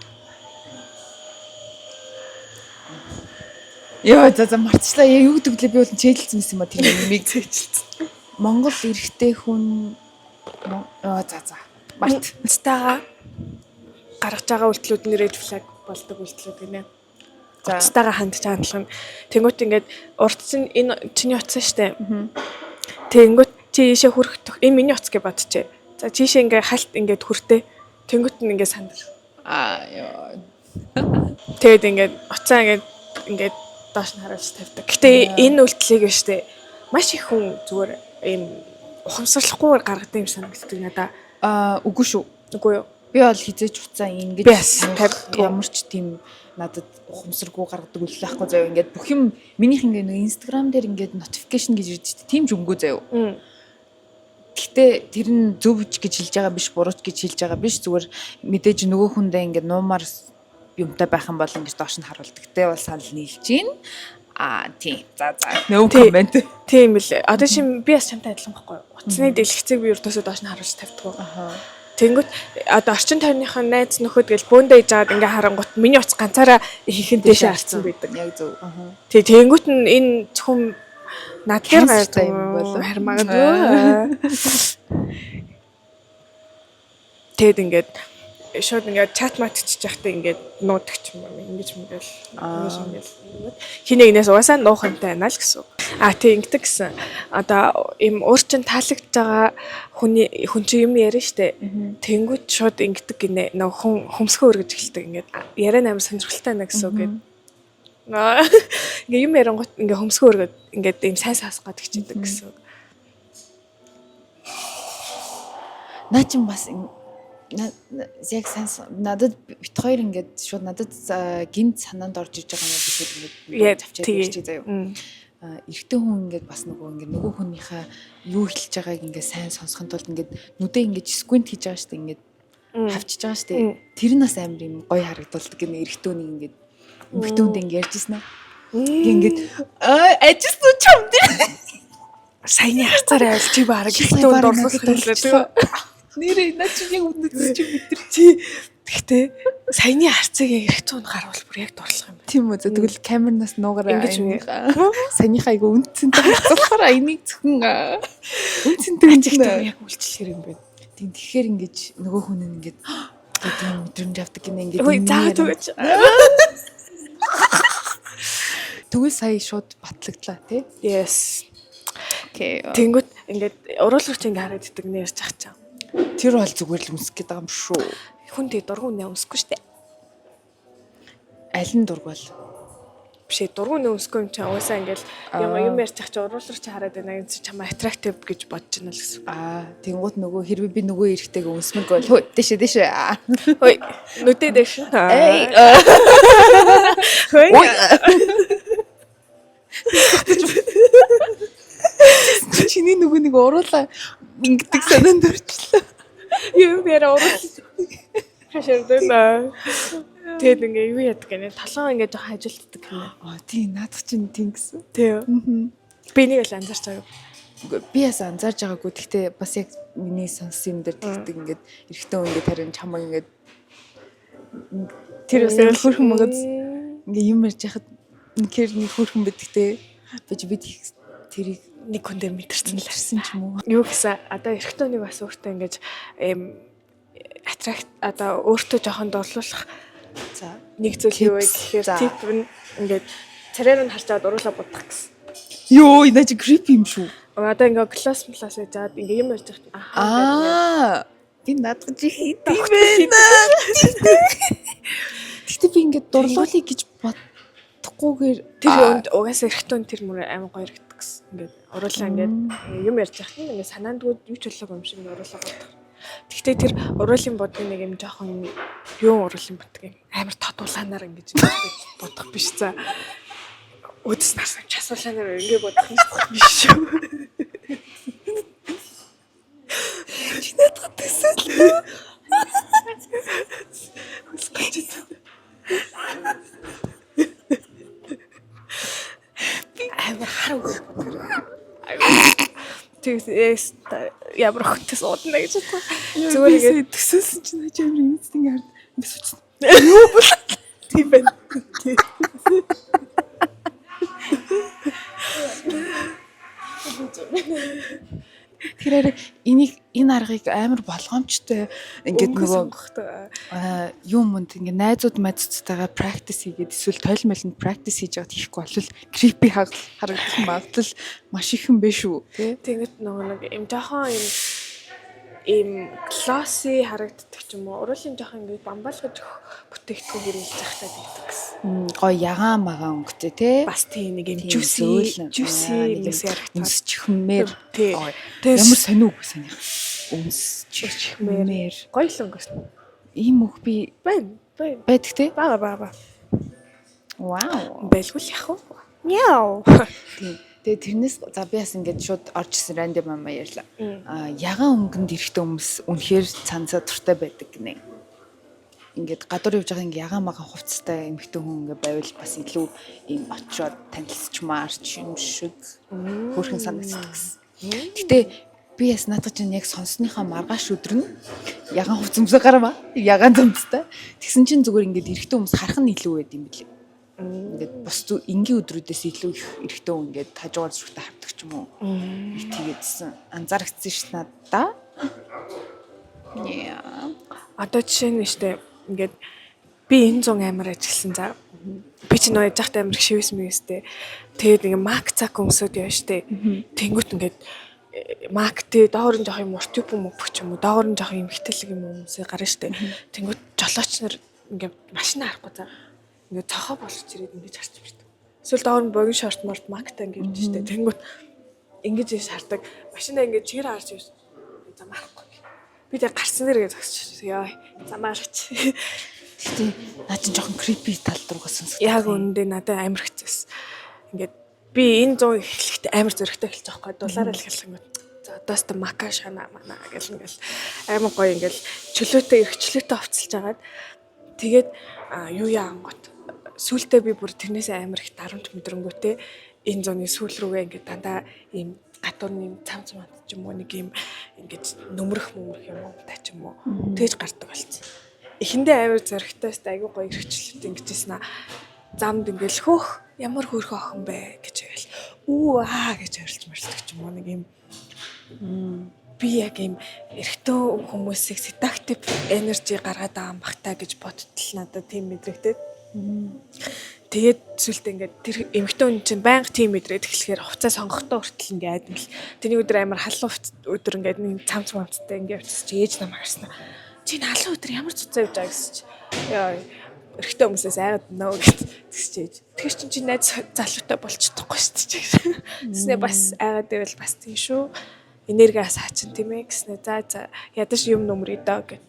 A: Яа за марцлаа юу гэдэг лээ би бол чэйдэлсэн юм а тийм юмыг
B: цэйдэлсэн.
A: Монгол эрэгтэй хүн за март
B: цтаага гаргаж байгаа үйлдэлүүд нь red flag болдог үйлдэлүүд гинэ. За цтаага хандж хандлах нь тэнгуут ингээд урдсан энэ чиний утсан штэ. Тэнгуут чи ийшээ хүрэх энэ миний утас гэж бодчихъя. За чийшээ ингээд хальт ингээд хүртээ. Тэнгуут нь ингээд сандал.
A: Яа.
B: Тэгэд ингээд уцаа ингээд доош нь харуулж тавьдаг. Гэтэ энэ үйлдэлийг биш үү? Маш их хүн зүгээр ийм ухамсарлахгүйгээр гаргадаг юм санагддаг надаа.
A: Үгүй шүү.
B: Үгүй юу.
A: Би бол хизээч уцаа ингэж ямар ч тийм надад ухамсаргүй гаргадаг үйл байхгүй заяа. Ингээд бүх юм минийх ингээд нэг Instagram дээр ингээд notification гэж ирж байгаа. Тийм ч өнгөө заяа. Гэтэ тэр нь зөвч гэж хэлж байгаа биш, бурууч гэж хэлж байгаа биш. Зүгээр мэдээж нөгөө хүндээ ингээд нуумаар юмтай байх юм бол ингэж доош нь харуулдаг. Тэ бол санал нийлж гин. Тийм. За. No comment.
B: Тийм л. Одоо би бас чамтай адилхан байхгүй юу? Утасны дэлгэцийг би өртөөсөө доош нь харуулж тавьдаг. Тэнгүүт одоо орчин тойрныхаа найз нөхөд гэл бөөндөө иж аваад ингээ харангуут миний утас ганцаараа ихэхэн дэше харцсан байдаг.
A: Яг зөв.
B: Тэнгүүт нь энэ зөвхөн над дээр гартай юм болов харин магадгүй. Тэгэд ингээд шууд ингээд чат матчих яхтай ингээд нуудагч юм ингэж мэгэл хинэгнээс угаасаа нуух юмтай байна л гэсэн. Тийм ингэдэг гэсэн. Одоо им өөрчн таалагдж байгаа хүн чинь юм ярина штэ. Тэнгүүд шууд ингэдэг гинэ. Нөө хүн хөмсгөө өргөж эхэлдэг ингээд яриа амар сонирхолтой байна гэсэн үг гээд. Ингээ юм ярангуут ингээ хөмсгөө өргөд ингээд ийм сайн саасах гэдэг чийдэг гэсэн.
A: Наа чи бас яг сайн надад бит хоёр ингээд шууд надад гинт санаанд орж иж байгаа юм биш ингээд тавьчаад ирчих заяа. Эрэгтэй хүн ингээд бас нөгөө хүнийхээ юу хэлж байгааг ингээд сайн сонсохын тулд ингээд нүдээ ингээд сквинт хийж байгаа штэ ингээд хавчиж байгаа штэ. Тэр нь бас амар юм гоё харагдуулдаг гэнэ эрэгтэй хүнийг ингээд эмэгтэй хүнд ингээд ярьжсэн аа. Ингээд ажисан чам дээр
B: саяны харцаараа авч чи баг эрэгтэй хүнд орлуулсан.
A: Нэрээ наа чи яг үнэтэй чи мэдэрч.
B: Гэхдээ саяны харцыг эрэгтэй хүн гарвал бүр яг дурлах юм байна.
A: Тийм үү. Тэгвэл камернаас нуугараа ингэж саяныхаа айгу үнцэнтэй харцуулахаар энийг зөвхөн үнцэнтэй
B: яг үйлчлэхэр юм байна.
A: Тийм тэгэхээр ингэж нөгөө хүн нь ингэж тийм мэдрэмж авдаг гинэ ингэж.
B: Заа түгэж.
A: Тэгвэл сая шууд батлагдлаа тий.
B: Yes.
A: Окей.
B: Тэнгүүт ингээд уруулагч ингэ хараад идэг нэ ярьж ах чам.
A: Тэр бол зүгээр л үнсэх гэдэг юм шүү.
B: Хүн тэг дургуун нэ үнсэхгүй штэ.
A: Аль нь дург бол?
B: Биш ээ дургуун нэ үнсэхгүй юм чам. Уусаа ингээл юм ярьж ах чи уруулагч хараад байна гэж чамаа attractive гэж бодож байна л гэсэн.
A: Тэнгуут нөгөө хэрвээ би нөгөө эрэгтэйг үнсмэг бол дэшээ.
B: Хөөе. Нүдээ дэш.
A: Хөөе. Чиний нөгөө нэг уруулаа ингэдэг санаанд орчлоо.
B: Юу яра уруулаа. Хашаадаа. Тэгээд ингээ юу яадаг гэнэ толгоо ингээ жоохон ажилтдаг гэнэ.
A: Тийм наадах чинь тийм гэсэн.
B: Тийм. Би нэг л анзаарч байгаа.
A: Би бас анзаарж байгаагүй. Гэхдээ бас яг миний сонсон юм дээр тэгдэг ингээд эрэгтэй хүн ингээд харин чамаа ингээд тэр бас хөрхөн магад ингээ юм ярьж яхад үнэхээр нэг хөрхөн байдаг те. Би тэрийг
B: нэг хүн дээр мэдэрсэн л
A: Ирсэн ч юм уу.
B: юу гэсэн одоо эрэгтэй нэг бас өөртөө ингэж аттракт одоо өөртөө жоохон дурлуулах
A: За
B: нэг зүйл юу вэ гэхээр тип нь ингээд царайр нь харж аваад уруулаа будах гэсэн.
A: ёо энэ чи creepy юм шүү.
B: Одоо ингээ класс гэж жаад ингээ юм ярьж
A: байгаа. Би надад чи хийдэм байна. Тэгтээ би ингээд дурлуулъя гэж бодохгүйгээр
B: тэр өнд угаасаа эрэгтэн тэр мөр амар гоё ирдэг гэсэн. Ингээд уруулаа ингээд юм ярьж байхад ингээ санаандгүй юу ч болоогүй юм шиг ингээ уруулаа будах. Тэгтээ тэр уруулын бодны нэг юм жоохон юу уруулын бодг юм амар тодулаанаар ингэж бодох биш за. Үдэс насан часуулаанаар ингээ бодох юм биш шүү.
A: надад төсөл.
B: амар харав. Тэгээс ямар хөтөс удна гэж байна.
A: Зүгээр ингээд төсөлсөн чинь амар инстинкт хард. Би сүчсэн.
B: Юу бол тийм байна.
A: Тэгэхээр энэ аргыг амар болгоомжтой ингээд нөгөө юм үнд ингээд найзууд мэдцтэйгээ practice хийгээд эсвэл тойлмолнд practice хийж яваад хийхгүй болвол creepy харагдах магадлал маш их юм биш үү тий.
B: Тэгвэл нөгөө нэг юм жоохон им класси харагддаг ч юм уу. Уруулын жоохон ингээд бамбалгаж бүтээгдэхүүн хэрэглэж захтаад байдаг гэсэн.
A: Гоё ягаан магаан өнгөтэй тий.
B: Бас тийм нэг юм juicy юмс ярагддаг.
A: Өмсчихмээр
B: тий.
A: Ямар сонио үг санийх. Өмсчихмээр
B: гоё л өнгөрсөн.
A: Ийм үг би
B: байна.
A: Байдаг тий.
B: Бага.
A: Вау.
B: Байлгүй л яах вэ? Мяу.
A: Тийм. Тэгээ тэрнээс за би бас ингээд шууд орж ирсэн рандом мама ярьлаа. Ягаан өнгөнд эрэхтэй хүмүүс үнэхээр цанцаа дуртай байдаг гинэ. Ингээд гадуур явж байгаа ингээд ягаан магаан хувцастай эмэгтэй хүн ингээд байвал бас илүү ийм очоод танилцчмаарч юм шиг хөөрхөн санагддаг гэсэн. Гэтэ би яс надад чинь яг сонсныхаа маргааш өдөр нь ягаан хувцас гармаа. Ягаан цамцтай. Тэгсэн чинь зүгээр ингээд эрэхтэй хүмүүс харах нь илүү байд юм билээ. Ингээд бос энгийн өдрүүдээс илүү их эрэхтэй хүн ингээд хажуугаар зүрхтэй хавдаг ч юм уу. Их тийгээдсэн. Анзаарчихсан ш надаа. Яа.
B: Одоо жишээ нь штэ ингээд би энэ 100 амар ажилласан за. Би ч нөө яж хат амар шивэс мэгэстэй. Тэгээд ингээд мак цак өмсөд яа штэ. Тэнгүүт ингээд мак тэ доогор нь жоох юм уртюп юм өгч юм уу. Доогор нь жоох юм хитэлэг юм өмсөй гарна штэ. Тэнгүүт жолооч нар ингээд машина харахгүй за. Ингээд цохоо болгож ирээд ингэж харж байна. Эсвэл доор нь богино шорт морт мактай ингэж штэ. Тэнгүүт ингэж ийш хардаг. Машина ингэж чигээр харж ийш. Замаарахгүй. Би тэг гарсан дээрээ зогсож яа. Замаарч.
A: Гэтэ наа чинь жоохон creepy тал руугаа сонсдог.
B: Яг үүндээ надад амар хэцээс. Ингээд би энэ 100 эхлэхдээ амар зөрөгтэй эхэлж байгаа байхгүй. Дулаараа л хэлэх юм. За одоос та мака шана мана гэл ингээл амар гоё ингээл чөлөөтэй эрхчлөөтэй овцолж агаад тэгээд юу яангот сүултээ би бүр тэрнээсээ амар их дарамт мэдрэнгүүтээ энэ зуны сүүл рүүгээ ингээд дандаа ийм гадуурны юм цамц манд ч юм уу нэг юм ингээд нүмрэх юм та ч юм уу тэгж гардаг болсон. Эхэндээ амар зөрөгтэйс айгүй гоё эрхчлөлт ингэжсэн аа замд ингээл хөөх ямар хөөрхөн охин бэ гэж байвал үү гэж орилж марлдаг ч юм уу нэг юм би яг юм эрэгтэй хүмүүсийг seductive energy гаргаад байгаа юм бахтаа гэж бодтол надад тийм мэдрэгтэй. Тэгээд зүйлтэй ингээд тэр эмэгтэй хүн чинь байнга тийм мэдрээд эхлэхээр хувцас сонгохдоо хүртэл ингээд адил. Тэний өдөр амар халуун өдөр ингээд нэг цамц мамцтай ингээд явчихсан чи ээж намаа гарснаа. Чи халуун өдөр ямар цуцаа явж байгаа гэсэн чи. Яа эрэгтэй хүмүүсээс айгаад нөө гэж ээж. Тэр чинь найз залуутай болчихдохгүй шүү дээ. Тэснэ бас айгаад байвал бас тийм шүү. Энергиас хаачин тийм ээ гэснэ. За ядаж юм нөмрөө доо гэв.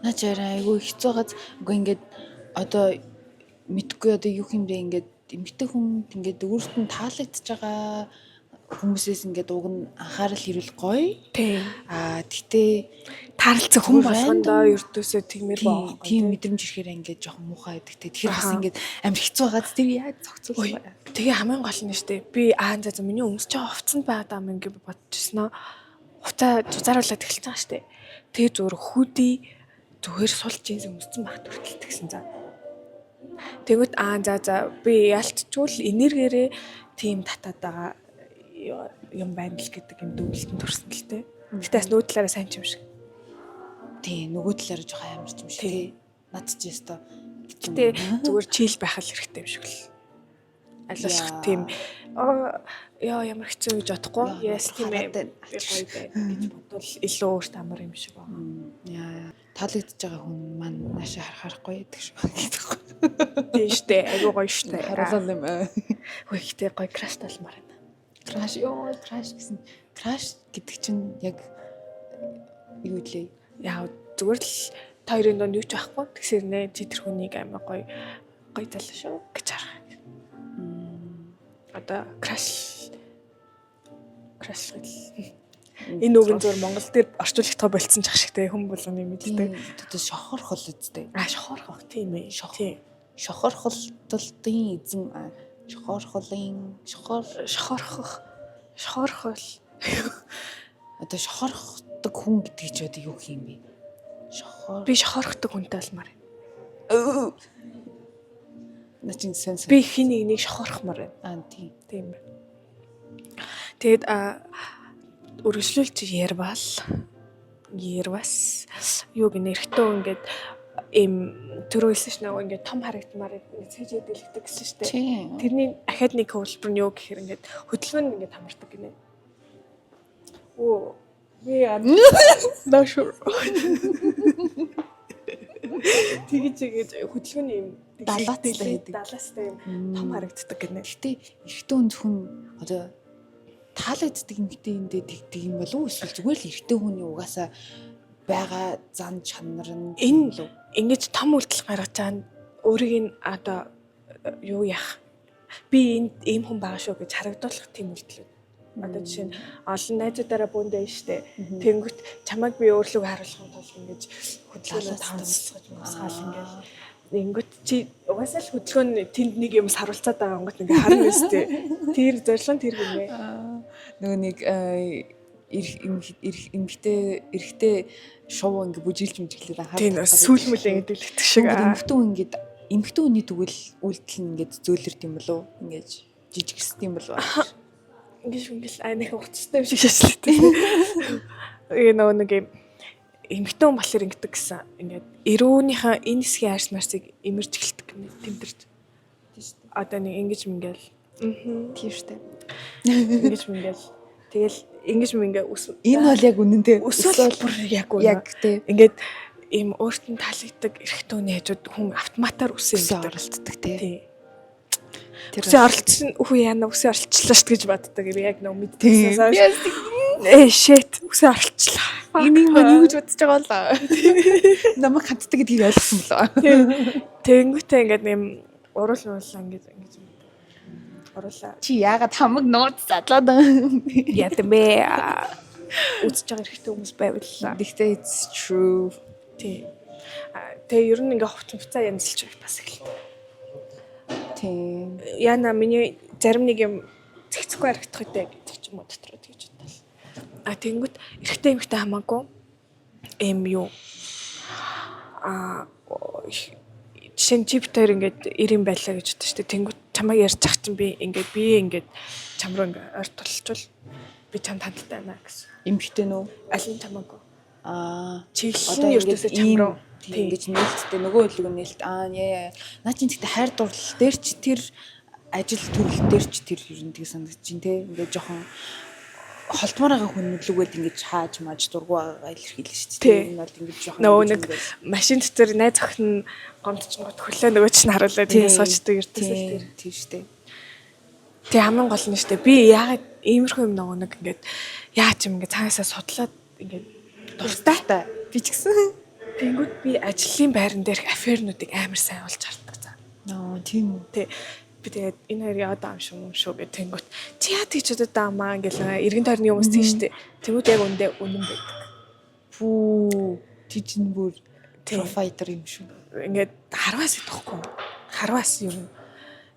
A: Наач айгүй хэцүү газ үгүй ингээд одоо мэдгүй одоо юу юм бэ ингээд эмэгтэй хүн ингээд өөрт нь таалагдж байгаа хүмүүсээс ингээд уг нь анхаарал хэрүүл гоё.
B: Тийм.
A: Тэгтээ
B: таарлцсан хүн болгондоо ердөөсөө тэгмэр боо.
A: Тийм мэдрэмж ирэхээр ингээд жоохон муухай байдаг те. Тэгэхээр бас ингээд амар хэцүү байгаад тэр яаж зохицуулах вэ?
B: Тэгээ хамгийн гол нь штэ. Би за миний өмсөж байгаа хувцанд байгаа юм ингээд бодчихсноо. Хувцаа зузааруулаад эхэлж байгаа штэ. Тэгээ зүгээр хүүдий зүгээр сул джинс өмссөн багт хүртэл тэгсэн за. Тэгвэл за би ялцчгүй энергиэрээ тийм татаад байгаа юм байна л гэдэг юм дүгэлтэн төрсөн л тээ. Гэтэ бас нөгөө талаараа сайн ч юм шиг.
A: Тий, нөгөө талаараа жоохон амар ч юм шиг тий. Над ч яста.
B: Гэтэ зүгээр чийл байх л хэрэгтэй юм шиг л. Алуулах тийм ямар хэцүү гэж бодохгүй. Яс тийм ээ. Би гоё байна гэж бодвол илүү өөрт амар юм шиг байна.
A: Яа. Таалагдж байгаа хүн маань наашаа харахгүй гэдэг шиг байна.
B: Тийм штэ. Айгуу гоё штэ.
A: Харуулал юм.
B: Хөөе гэтээ гоё краш талмаар байна.
A: Краш гэсэн. Краш гэдэг чинь яг юу лээ?
B: Яа зүгээр л хоёрын донд юу ч байхгүй. Тэгсэрнэ чи тэр хүнийг амар гоё залуу шүү гэж харах. Одоо краш энэ үгэн зур Монгол дээр орчуулах тоо болцсон ч ах шигтэй хүн болгоны мэддэг.
A: Тэгээд шохорхол үстэй.
B: Шохорхол тийм ээ.
A: Шохорхолтолтын эзэн шохорхол. Одоо шохорхдог хүн гэдэг ч одоо юу юм бэ?
B: Би шохорхдог хүнтэй болмаар.
A: Начин сенс.
B: Би хин нэг шохорхмаар байна. Тийм байна. Тэгэд үргэлжлүүлж ярвал юу гэнэ эргэтөө ингээд им төрөөлсөн ш нэг ингээд том харагдмаар ингээд цэжээ дэлгдэг гэсэн штэ. Тэрний ахаад нэг хөвлбөр нь юу гэхээр ингээд хөдөлгөөнд ингээд хамардаг гинэ. We are not sure. Тэгэж хөдөлгөөний юм далаастай юм том харагддаг гинэ.
A: Гэтэ эргэтөө хүн одоо таалагддаг эмэгтэйндээ тэгдэг юм болов уу эсвэл зүгээр л эрэгтэй хүний угаасаа байгаа зан чанар нь
B: энэ ингэж том үйлдэл гаргаж байгаа өөрийг нь одоо юу яах би энд ийм хүн байгаа шүү гэж харагдуулах тийм үйлдэлүүд. Одоо жишээ нь олон найзуудаараа бөөндөө штэ. Тэнгүүт чамайг би өөрлөг харуулахын тулд ингэж хөдөлгөөнөө таансгаж масгаал ингээд чи угаасаа л хөдөлгөөн тэнд нэг юм саруулцаад байгаа гот ингээ харна штэ. Тэр зорилго тэр гинэ.
A: Нөгөө нэг эрэгтэй шоу ингээ бүжилж мэжгэлээд анхаарал.
B: Тийм сүүл мүлээ гэдэг л шиг.
A: Эмэгтэй хүний тэгвэл үйлдэл нь ингээ зөөлөрд юм болов уу? Ингээ жижигсд юм болов уу?
B: Ингээл айнах уцтай юм шиг шашлаад. Нөгөө нэг юм эмэгтэй хүн болохоор ингэдэг гэсэн. Ингээд эрүүнийхээ энэ хэсгийн ааш нарцыг имэрч эхэлдэг гэнэ тэмдэрч. Тийм шүү дээ. Одоо нэг ингэж мингээл.
A: Тийм шүү дээ.
B: Ингэж мингээл. Тэгэл ингэж мингээ
A: энэ бол яг үнэнтэй.
B: Өсвөл бүр яг үнэ.
A: Яг тий.
B: Ингээд ийм өөрт нь таалагддаг эрэгтэй хүний хажууд хүн автоматар үсэн
A: оролцдог тий.
B: Үсээ оролцсон үгүй яана үсээ оролцлоо ш гэж боддог. Би яг нөө мэдчихсэн. Shit үсээ оролцлоо.
A: Энийг мань юу гэж бодож байгаа бол намайг ханддаг гэдгийг ойлгосон болоо.
B: Тэнгүүтээ ингээд нэм уруулаа ингээд оруулаа.
A: Чи яагаад хамаг нууц задлаад
B: яд бэ? Үзэж байгаа хэрэгтэй хүмүүс байвал.
A: Гэхдээ it's true.
B: Тий. Тэгээ ер нь ингээ хувцас янзлж бас эхэлдэг.
A: Тий.
B: Яна миний зарим нэг юм зэгцэхгүй харагдах үедээ гэдэг ч юм уу дотроо тэгж бодлоо. Тэнгүүт эрэгтэй эмэгтэй хамаагүй эм юу жишээ нь чиптээр ингээд 90 байлаа гэж бодсон шүү дээ. Тэнгүүт чамайг ярьж ах чинь би ингээд чам руу ингээд ойр тулчвал би чамд хандтай байна гэсэн.
A: Эмэгтэй нөө
B: аль нь чамаагүй.
A: Чиглэл нь ердөөсөө чам руу ингэж нээлттэй нөгөө хэлэг нь нээлт яа. Наа чинь тэгтээ хайр дурлал дээр ч тэр ажил төрөл дээр ч тэр ер нь тийг санагдаж чинь те. Ингээд жоохон холтмоор байгаа хүн нүглүгээд ингэж хааж мааж дургу байгаа илэрхийлж шүү дээ. Энэ бол ингэж жоохон
B: нөгөө нэг машин дотор найз охин гомдчихгод хөлөө нөгөө чинь харуулаад ингэ суучдаг ертөсөл тэр.
A: Тийм шүү дээ.
B: Тэг хамгийн гол нь шүү дээ. Би яагаад иймэрхүү юм нөгөө нэг ингээд яач юм ингээд цаанаасаа судлаад ингээд дуртай.
A: Би ч гэсэн.
B: Тэнгүүд би ажлын байран дээрх афернуудыг амар сайн олж харддаг заа.
A: Тийм үү.
B: Тэг би тэгээд энэ хоёр яадаг юм шүү гэх тэнгүүд чи яа тийч удаа даамаа ингээл эргэн тойрны хүмүүс тийм шүү дээ. Тэнгүүд яг үнэн байдаг.
A: Пүү тийч бүр профайтер юм шүү.
B: Ингээд харваас идэхгүй. Харваас юм.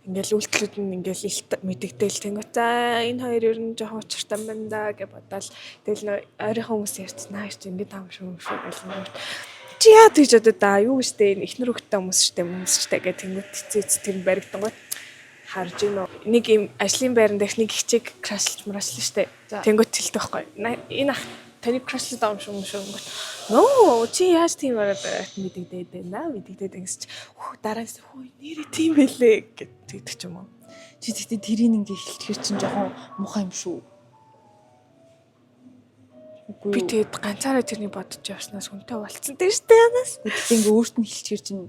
B: Ингээл үйлдэлүүд нь ингээл мэдэгдээл тэнгүүд за энэ хоёр ер нь жоохон учиртай байна да гэж бодоод тэгэл ойрынхон хүмүүс ярьцнаа чи ингээд таам шүү гэх чи яа тийч удаа да юу гэжтэй эхнэр хөлтэй хүмүүс штэ гэх тэнгүүд цэц тэр баригдан гоо харж гинөө. Нэг юм ажлын байранд их нэг хичээг крашлж мрашлаа штэ. Тэнгүүт хэлдэг байхгүй. Энэ ах таны крашлж байгаа юм шүү. Нөө чи яаж тийм байгаад мэдэгдээд байна гэсэн чи дараагаас нэрээ тийм байлээ гэдэг ч юм уу.
A: Чи тэгтээ тэрийг ингээ хэлчихэр чинь жоохон муухай юм шүү.
B: Би тэгэд ганцаараа тэрний бодож явснаас хүнтэй болцсон тийм штэ янаас.
A: Тэгтээ ингээ өөрт нь хэлчихэр чинь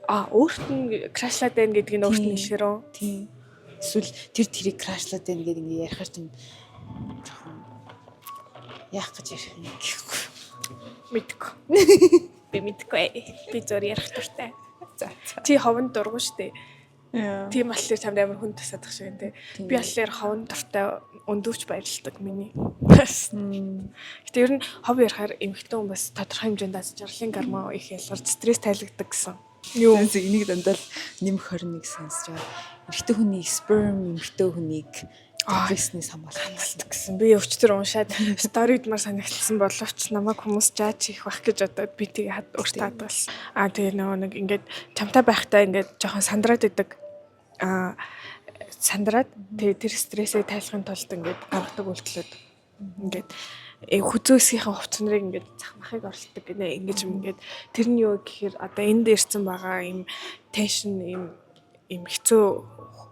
B: өөрт нь крашлаад байна гэдгийг нь өөрт нь хэлэхэрөө.
A: Тийм. Эсвэл тэрийг крашлаад байна гэдэг ингээ ярихаар чинь жоохон яах гэж ярих юм гэхгүй.
B: Мэдгүй. Би мэдгүй. Би зөөр ярих дуртай.
A: За.
B: Чи ховонд дургу штэ. Тийм болохоор чамд амар хүн тасаадах шиг юм те. Би болохоор ховонд дуртай өндөвч баярлдаг миний. Гэтэ ер нь хов ярахаар эмхтэн хүн бас тодорхой хэмжээнд жаргалын гормон их ялгарч стресс тайлагддаг гэсэн.
A: Юу энийг дандаа нэмэх 21 сонсож байгаа. Эрэгтэй хүний сперм эмэгтэй хүнийг стresснээс хамгаалдаг
B: гэсэн. Би өвчтөр уншаад сторид мар санагдсан боловч намайг хүмүүс жаач их байх гэж одоо би тэгээ өөртөө хадгалсан. Тэгээ нэг ингээд чамтай байхдаа ингээд жоохон сандраад идэг. Сандраад тэгээ тэр стрессээ тайлахын тулд ингээд гаргадаг үйлдэлүүд ингээд хүзөөсгийнхээ хувцс нарыг ингээд цахмахыг оролдог гинэ. Ингээд тэр нь юу гэхээр одоо энд ирсэн байгаа юм теншн юм хэцүү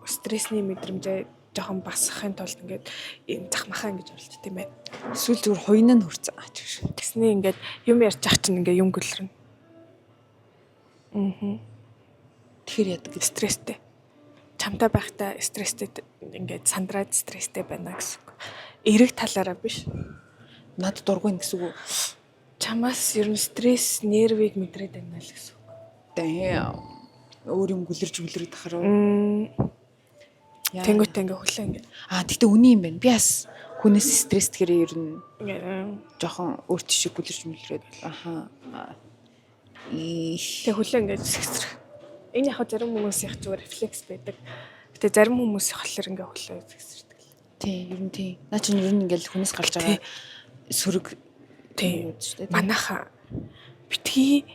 B: стрессний мэдрэмжээ жоохон басахын тулд ингээд юм цахмахаа ингэж оролдог юм байна.
A: Эсвэл зүгээр хуйн нь хурцсан аач гэж.
B: Тэсний ингээд юм ярьж ах чинь ингээд юм гөлрөн. Тэгэхээр яадаг стресстэй. Чамтай байхдаа стресстэй ингээд сандраад стресстэй байна гэсэн үг. Эрэг талаараа биш.
A: Над дургүй гэсэн үг.
B: Чамаас ер нь стресс, нервийг мэдрээд байна л гэсэн үг.
A: Damn. Өөр юм гүлэрж тахараа.
B: Тэнгүүтээ ингээ хүлээ ингээ.
A: Тэгтээ үний юм байна. Би бас хүнээс стресс тэгэхээр ер нь жоохон өөрт шиг гүлэрж мөлрээд.
B: Тэг хүлээ ингээ зэгсрэх. Энэ яг зарим хүмүүсийн зүгээр рефлекс байдаг. Гэтэ зарим хүмүүсийн болохоор ингээ хүлээ зэгсэрдэг.
A: Тийм, ер нь тийм. Наа чинь ер нь ингээл хүнээс гарч байгаа сөрөг
B: тийм шүү дээ. Манайха битгий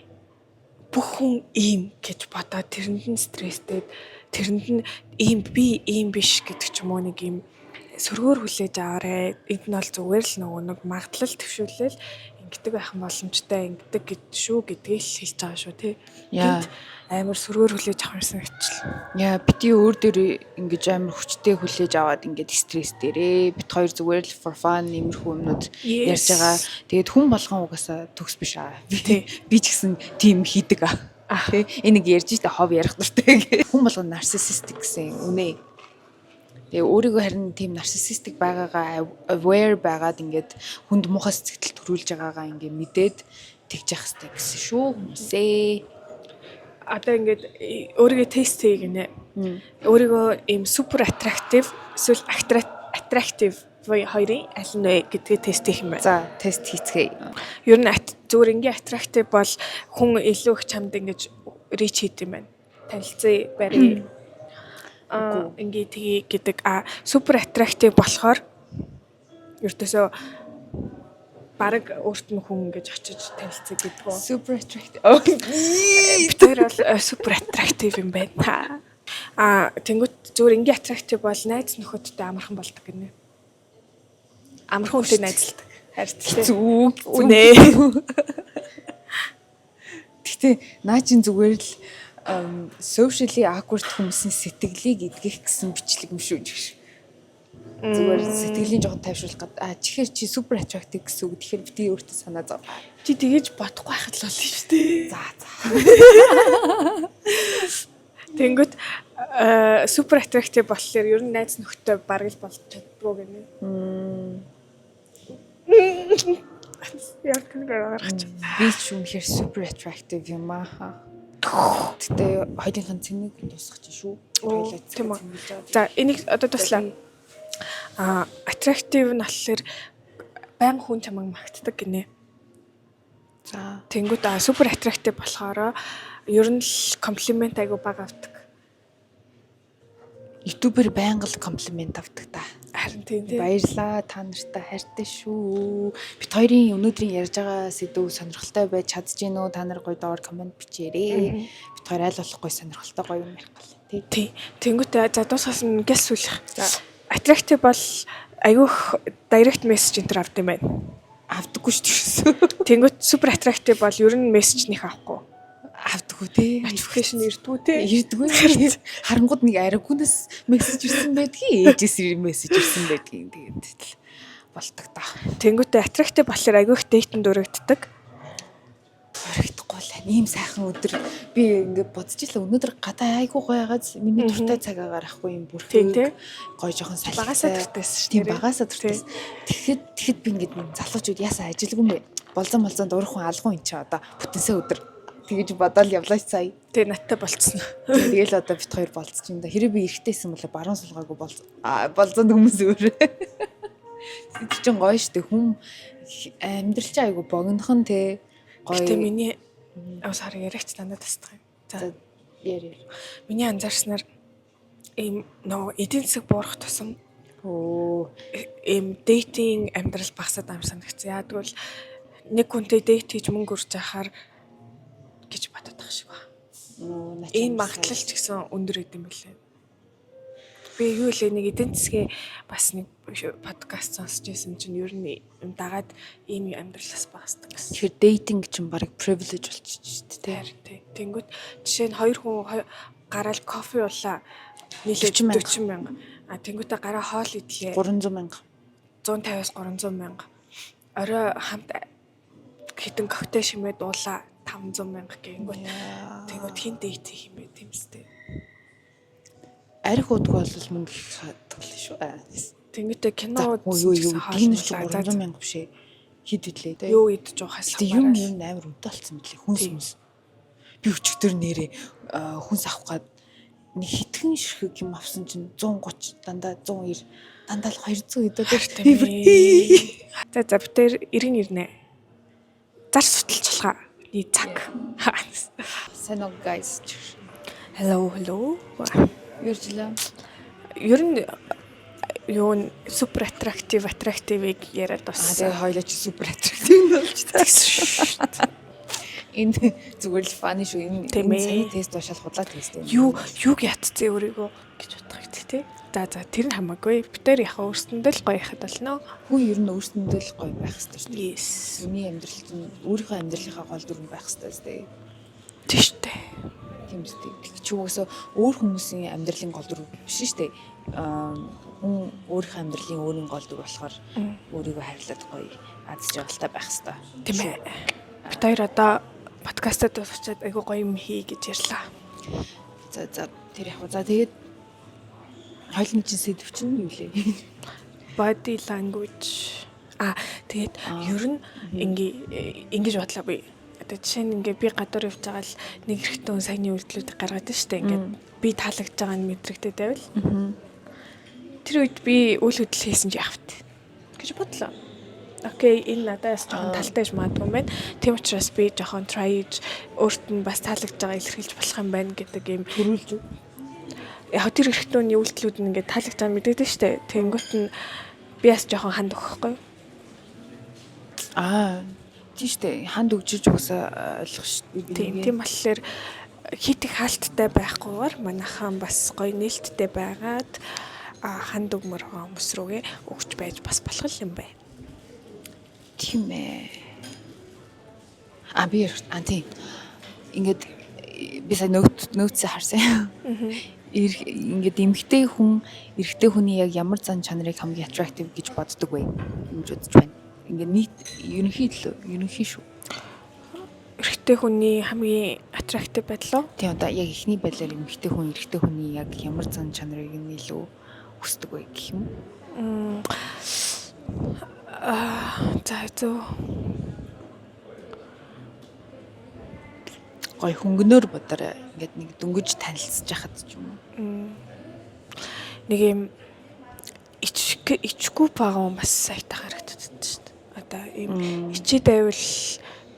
B: бүх хүн ийм гэж бодоод тэрэнд нь стресстэй, тэрэнд нь ийм би ийм биш гэдэг ч юм уу нэг ийм сөргөөр хүлээж аваарэ. Энд нь бол зүгээр л нэг магадлал төвшүүлэл ингэдэг байх боломжтой ингэдэг гэж шүү гэдгийг л хэлж байгаа шүү тий. Амар сөргөөр хүлээж авах юмсан гэчихлээ.
A: Бити өөр дээр ингэж амар хүчтэй хүлээж аваад ингээд стресс дээрээ бит хоёр зүгээр л for fun иймэрхүү юмнууд ярьж байгаа. Тэгээд хүн болгон угаасаа төгс биш би ч гэсэн тийм хийдэг тий. Энийг ярьж штэ хов ярих дуртай гэх. Хүн болгон нарциссистик гэсэн үнэ. Тэгээ өөрийгөө харин тийм нарциссистик байгаагаа aware байгаад ингээд хүнд муухай сэтгэл төрүүлж байгаагаа ингээд мэдээд тэгж явах хэрэгтэй гэсэн шүү хүмүүсээ.
B: Одоо ингээд өөрийгөө тест хийе гинэ. Өөрийгөө ийм супер attractive эсвэл attractive хоёрын аль нь вэ гэдгээ тест хийх юм байна.
A: За, тест хийцгээе.
B: Ер нь зүгээр ингийн attractive бол хүн илүү их чамд ингэж reach хийх юм байна. Танилцъя барь. Ингээ тгий гэдэг супер attractive болохоор ердөөсөө бараг өөрт нь хүн ингэж очиж танилцъя гэдэг үү.
A: Super attractive.
B: Тэр бол супер attractive юм байна. Тэнгүүт зүгээр ингээ attractive бол найз нөхөдтэй амархан болдог гинэ. Амархан хүнтэй найзалдаг. Харин
A: зүг
B: үнэ.
A: Гэтэ наа чин зүгээр л socially awkward хүмүүсийн сэтгэлийг эдгэх гэсэн бичлэг юм шүү гэж. Зүгээр сэтгэлийн жоохон тайвшруулах гэдэг. Чихэр чи супер attractive гэсэн үг. Тэгэхээр бити өөртөө санаа зов.
B: Чи тэгэж бодохгүй байхад л болно шүү дээ.
A: За.
B: Тэнгүүт супер attractive болохоор ер нь найз нөхдөд бараг л болж чаддгүй гэнэ. Яг нэг гаргаж.
A: Би ч үнэхээр супер attractive юм аа. Гэтэ хоёрын цэнийг тусах чинь шүү.
B: Тийм үү. За энийг одоо туслаа. Attractive нь болохоор баян хүн чамайг магтдаг гинэ.
A: За
B: тэнгүүт супер attractive болохоор ер нь л комплимент айгу бага авдаг.
A: ютубер байнга л комплимент авдаг та.
B: Харин Тийм.
A: Баярлалаа та нартай хайртай шүү. Бид хоёрын өнөөдрийн ярьж байгаа сэдв сонирхолтой байж чадж гин үү? Та нар гоё доор комент бичээрэй. Бид хоёр аль болох гоё сонирхолтой гоё юм ярих гал.
B: Тий. Тэнгүүтээ за дуусгаас нь гэл сүлэх. Attractive бол айгүйх direct message энэ төр авд юм байна.
A: Авдаггүй шүү дээ.
B: Тэнгүүт super attractive бол ер нь message нэх авахгүй.
A: Авдаггүй тий.
B: Notification ирдгүү тий.
A: Ирдгүү. Харангууд нэг ариггүйнээс мессеж ирсэн байдгийг, ээжээс мессеж ирсэн байдгийг тэгээд болдог та.
B: Тэнгүүтээ attractive болохоор айгүйх dating дурагддаг.
A: Харагдахгүй л ийм сайхан өдөр би ингээд бодож илаа өнөөдөр гадаа айгүй гоё байгааз миний дуртай цаг агаар ахгүй юм бүр гоё жоохон салхи
B: багасаа дуртайсэн шүү
A: дээ. Тийм багасаа дуртайсэн. Тэгэхэд би ингээд залуучууд ясаа ажилгүй юм бэ? Болзон дуурах хүн алгун ин чи одоо бүтэнсээ өдөр тэгэж бодоод явлаач сая.
B: Тэгээ надтай болцсон.
A: Тэгэл одоо бит хоёр болцож юм да. Хэрэв би эргэжтэйсэн бол баруун сулгаагүй болзон хүмүүс өөр. Тэд чинь гоё штэ хүн амьдрал чи айгүй богинохон те гоё.
B: Гэтэ миний сар яриач дандаа тасдаг юм. За
A: яри.
B: Миний анзаарснаар ийм нөгөө эдийн засаг буурах тусам ийм dating амьдрал багасаад ам санагдсан. Яа тэгвэл нэг хүнтэй date хийж мөнгө өрж яхаар гэж бодоод байгаа шиг ба. Энэ магадлал ч гэсэн өндөр идэм билээ. Би юу лээ нэг эдийн засгийн бас нэг подкаст сонсч байсан чинь ер нь юм дагаад ийм амьдралаас багасдаг гэсэн.
A: Тэгэхээр dating чинь баг privilege болчихж шүү дээ.
B: Тэнгүүт жишээ нь хоёр хүн гараал кофе уулаа нийлээд 40 мянга. Тэнгүүтээ гараа хоол идлээ
A: 300 мянга.
B: 150-аас 300 мянга. Орой хамт хитэн коктейл шимээд уулаа 500 мянга гэнгүүт. Тэнгүүт хин дейт хийх юм бэ тийм үстэй.
A: Арх удгүй бол мөнгө хадгал шүү.
B: Тэнгүүтээ кино
A: дийн 300 мянга бишээ хэд идлээ.
B: Юу идэж байхаас
A: юм амар өдөө болсон мэтлээ хүнс. Би өчигдөр нэрээ хүнс авах гад нэг хитгэн ширхэг юм авсан чинь 130 дандаа 190 дандаа л 200 идээд
B: За битэр 90 зар суталчлаа. Ни цаг.
A: Сайн уу guys.
B: Hello.
A: Юурчлаа.
B: Ер нь юу супер attractive-ийг яриад бас.
A: Тэгээ хоёлоо чи супер attractive болж тагсан. Энэ зүгээр л фаны шүү. Энэ сая тест уушаал худлаа тест юм.
B: Юуг ятцээ өөрийгөө гэж бодох гэдэг тий. За тэр нь хамаагүй. Битэр яхаа өөрсөндөө л гоё яхад болно.
A: Хүн ер нь өөрсөндөө л гоё байх хэрэгтэй шүү дээ.
B: Yes.
A: Хүний амьдрал чинь өөрийнхөө амьдралынхаа гол дүрэн байх хэрэгтэй шүү дээ.
B: Тийм шүү дээ.
A: Тийм шүү дээ. Чи уусаа өөр хүмүүсийн амьдралын гол дүр биш шүү дээ. Хүн өөрийнхөө амьдралын өөрийн гол дүр болохоор өөрийгөө харьлаад гоё аз жаргалтай байх хэрэгтэй.
B: Тийм ээ. Бид хоёр одоо подкастад очиад айгуу гоё юм хий гэж ярьлаа.
A: За тэр яг за тэгээд хойлны чинь сэдв чинь юу лээ?
B: Body language. Тэгээд ер нь ингэж бодлоо би. Одоо жишээ нь ингээ би гадуур явж байгаа л нэг хэрэгтэн саяны үйлдэлүүд гаргаад штэ ингээд би таалагдж байгаа нь мэдрэгдээд байвал. Тэр үед би үйл хөдлөл хийсэн чи яавт гэж бодлоо. Окей, энэ надаас жоохон талтай ш маадгүй юм байна. Тийм учраас би жоохон try хийж өөрт нь бас таалагдж байгаа илэрхийлж болох юм байна гэдэг юм төрүүлж. Яг тэр хэрэгтний үйлдэлүүд нь ингээд таалагдж байгаа мэдэгдэн штэ. Тэнгүүт нь би бас жоохон ханд өгөхгүй.
A: Тийм штэ. Ханд өгчиж уусаа ойлгох штэ.
B: Тийм болохоор хит их хаалттай байхгүйгээр манайхан бас гоё нээлттэй байгаад ханд өгмөр байгаа хүмүүс рүүгээ өгч байж бас болох юм байна.
A: Тийм ээ. Би тийм. Ингээд би сая нөөцөө харсан. Ингээд эрэгтэй хүний яг ямар зан чанарыг хамгийн attractive гэж боддог вэ? Гэж бодож байна. Ингээд нийт ерөнхий шүү.
B: Эрэгтэй хүний хамгийн attractive байдлаа.
A: Тийм одоо яг ихний байдлаар эрэгтэй хүний яг ямар зан чанарыг нь илүү хүсдэг вэ гэх юм?
B: За
A: гой хөнгөнөр бодорой ингээд нэг дөнгөж танилцж яхад ч юм уу.
B: Нэг юм ичгүй байгаа юм бас сайтаа харагддаг шүү дээ. Одоо ийм ичээд байвал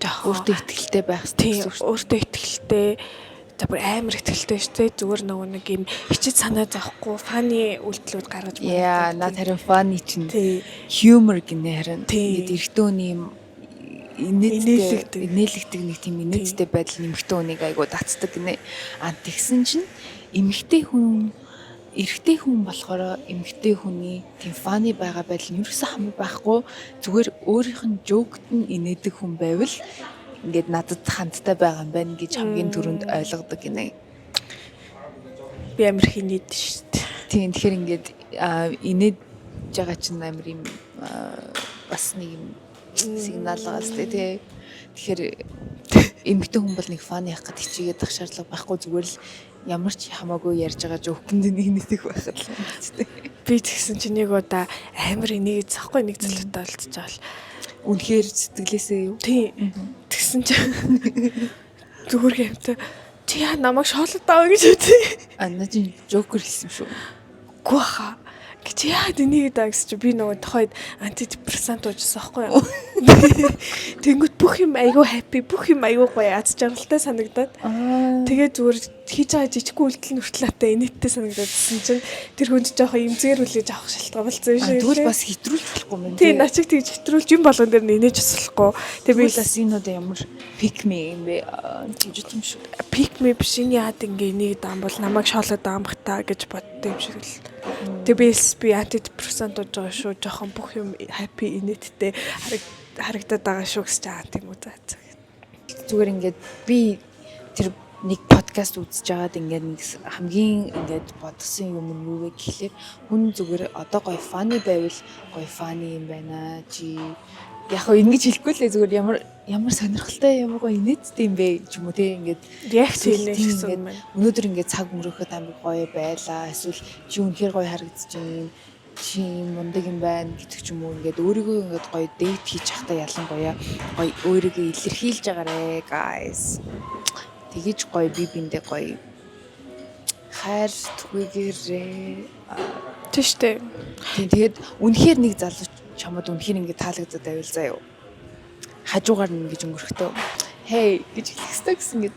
A: өөртөө ихтэй байх
B: хэрэгтэй. Өөртөө ихтэй за бүр амар ихтэй шүү дээ. Зүгээр нөгөө нэг юм хичээл санаа зовхгүй фаны үйлдэлүүд гаргаж
A: Яа, над харин funny чинь
B: тий.
A: humor гинэ харин
B: Тий.
A: ингээд эрэгтэй хүний юм инээлэгдэг нэг тийм инээдтэй байдал эмэгтэй хүнийг айгуу татдаг гинэ. Тэгсэн чинь эрэгтэй хүн болохоор эмэгтэй хүний тийм funny байгаа байдал нь ерөөсөө хамаг байхгүй. Зүгээр өөрийнх нь жокт нь инээдэг хүн байвал ингээд надад хандтай байгаа юм байна гэж хамгийн түрүүнд ойлгодог гинэ.
B: Би амар хийнэд шүү дээ.
A: Тийм тэгэхээр ингээд инээд байгаа чинь амар юм бас нэг юм сигнал байгаа л тий. Тэгэхээр эмэгтэй хүн бол нэг фаны явах гэдэг чигээд ах шаардлага байхгүй зүгээр л ямар ч хамаагүй ярьж байгаа жокнд нэг нэтэх байхад л юм тий.
B: Би тэгсэн чинь нэг удаа амар энийг захгүй нэг зүйлтэй олдож байгаа л
A: үнэхээр сэтгэлээсээ юу?
B: Тий. Тэгсэн чинь зүгээр гэмтэй чи яа намайг шоолоод аваа гэж үгүй.
A: Наа чи жокер хэлсэн шүү.
B: Гүү хаа. Гэж яа энийг даа гэсэн чи би нөгөө тохойд антидепрессант уужсан байхгүй юу. Тэнгүүт бүх юм айгүй happy, бүх юм айгүй гоё аз жаргалтай санагдаад. Тэгээд зүгээр хийж байгаа жижиг үйлдэл нүртлээтэй инээдтэй санагдажсэн чинь тэр хүнд жоохон имзээр үлээж авах шалтгаан болсон юм шиг.
A: Тэгвэл бас хэтрүүлэхгүй юм.
B: Тий, начиг тэгж хэтрүүлж юм болгон дээр инээж өсөхгүй.
A: Тэгээд би бас энэ удаа ямар pick me юм бэ? Тэгж юм шүү.
B: Pick me биш энэ яад ингээ энийг даам бол намайг шоолоод даамхтаа гэж боддог юм шиг л. Тэгээд би антидепрессант ууж байгаа шүү. Жохон бүх юм happy инээдтэй харагдаад байгаа шүү гэж чаа тийм үү.
A: Зүгээр ингээд би тэр нэг подкаст үзэж байгаад ингээд нэг хамгийн ингээд бодсон юм нь юу вэ гэхлээр хүн зүгээр одоо гоё funny байвал гоё funny юм байна чи яг хөө ингэж хэлэхгүй л зүгээр ямар сонирхолтой ямар гоё инээдтэй юм бэ ч юм уу те ингээд
B: реакц хэлнэ гэсэн юм байна.
A: Өнөөдөр ингээд цаг өнгөрөхөд амар гоё байлаа эсвэл чи үнэхээр гоё харагдаж байна чи мундаг юм байна гэдэг ч юм уу ингээд өөрийгөө ингээд гоё дэйт хийж явахдаа ялангуяа гоё өөрийгөө илэрхийлж байгаарэ guys. Тэгэж гоё би биндээ гоё хайр түгээгээрээ
B: Тэштэй.
A: Тэгээд үнэхээр нэг залуу чамд үнэхээр ингээд таалагдаад байвал заа юу. Хажуугаар нь ингэж өнгөрөхдөө hey гэж хэлэх хэрэгтэй гэсэн ингээд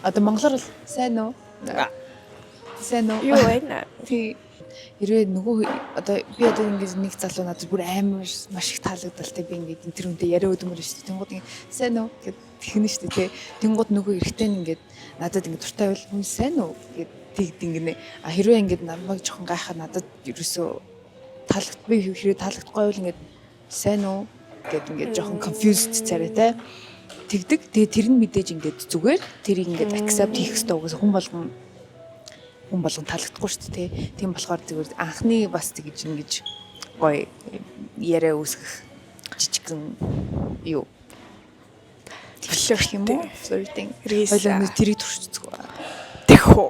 A: одоо монголоор бол сайн уу? Сайн уу?
B: Юу вэ?
A: Тий. Хэрвээ нөгөө одоо би одоо ингээд нэг залуу надад бүр амар маш их таалагдал те би ингээд энэ үнтэй яриа өдмөр шүү дээ. Тэнгууд ингээд сайн уу гэд тэгнэ шүү дээ те. Тэнгууд нөгөө эрэгтэй нь ингээд надад ингээд дуртай байл хүн сайн уу гэд тэгд ингэнэ. Хэрвээ ингээд намайг жоохон гайхаад надад ерөөсөө би хэрвээ таалагдахгүй байл ингээд сайн уу гэд ингээд жоохон confused царай те. Тэгдэг. Тэгээ тэр нь мэдээж ингээд зүгээр тэрийг ингээд accept хийх хэрэгтэй угсаа хүн болгон таалагдахгүй шүү дээ. Тийм болохоор зүгээр анхны бас тэгж ингэж гоё яриа үүсгэх жижигэн юу flirting юм уу? Flirting. Хоёул тэрийг туршицгүй.
B: Тэхүү.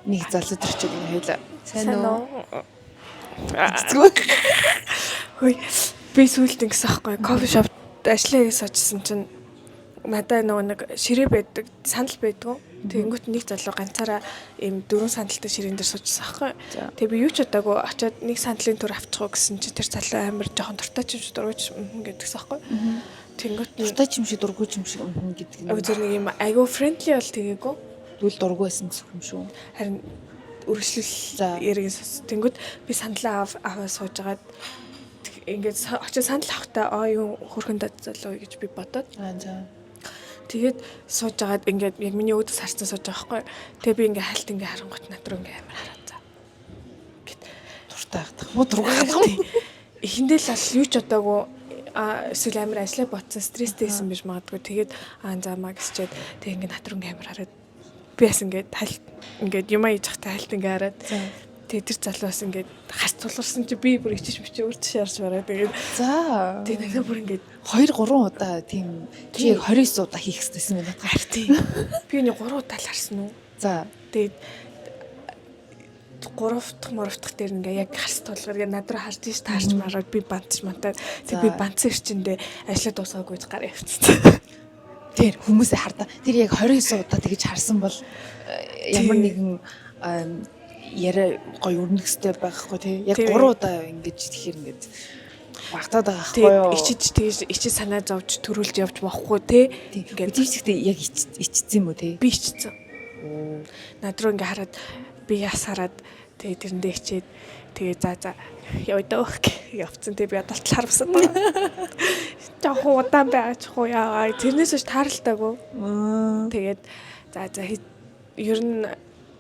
A: Нэг залуу төрчөг юм хоёул. Сайн уу?
B: Хөөе. Би сүүлд ингэсэн аахгүй. Кофе шопт ажиллаа гэж очсон чинь надад нөгөө нэг ширээ байдаг, сандал байдгүй. Тэнгүүт нэг залуу ганцаараа ийм 4 сандалтай ширээн дээр суужсан аахгүй. Тэгээ би юу ч удаагүй очиод нэг сандлын төр авчих уу гэсэн чинь тэр залуу амар жоохон дуртай ч юм шиг дургуйч гэдэгсэн аахгүй. Тэнгүүт
A: дуртай ч юм шиг дургуйч юм шиг гэдэг
B: нь. Зөв нэг юм айгүй friendly бол тэгээгүй.
A: Тэгвэл дургүй байсан юм шүү.
B: Харин үргэлжлэл яриг сос. Тэнгүүт би сандлаа аваа суужгаад ингээд очиж сандал авахтаа юу хөрхөн залуу гэж би бодоод.
A: За.
B: Тэгээд сууж агаад ингээд яг миний өөдөөс харцсан сууж байгаа байхгүй. Тэгээ би ингээд хальт ингээд харангуут надруу ингээд амар хараад за. Гэт
A: дуртай хатах муу дургах юм.
B: Эхэндээ л юу ч удаагүй эсвэл амар ажиллаа ботсон стресстэйсэн биш магадгүй. Тэгээд заамаа гэсчээд тэг ингээд надруу ингээд амар хараад би бас ингээд хальт ингээд юм аяж захтай хальт ингээд хараад тэгээ тэр залуус ингээд харц тулгарсан чи би бүр ичиж мичиж үрдэж шаарч бараа. Тэгээд
A: за.
B: Тэгээ надад бүр ингээд
A: 2-3 удаа тийм чи 29 удаа хийх хэрэгтэйсэн байна.
B: Харт тийм. Би нэг 3 удаа л харсан уу.
A: За.
B: Тэгээд 3 дахь дээр ингээ яг харц тулгарыг надруу харж ш таарч мараад би бантч мантаад тэг би бантсан ирчэндээ ажиллаа дуусаагүй гараа явчихсан.
A: Тэр хүмүүсээ хардаа. Тэр яг 29 удаа тэгж харсан бол ямар нэгэн яриа гоё өрнөхстэй байхгүй тий. Яг 3 удаа ингэж тэгэхээр ингэж багтаад байгаа байхгүй юу.
B: Ичиж санаа зовж төрүүлж явж болохгүй тий.
A: Ингээд тийчтэй яг ичсэн юм уу тий.
B: Би ичсэн. Над руу ингээ хараад би яс хараад тэгээ тэрэндээ хичээд тэгээ за явдаа явцсан тэгээ би одолт харамсаад байгаа. Жохоо удаан байж хуу яа. Тэрнээс ч тааралтаагүй. Тэгээд за ер нь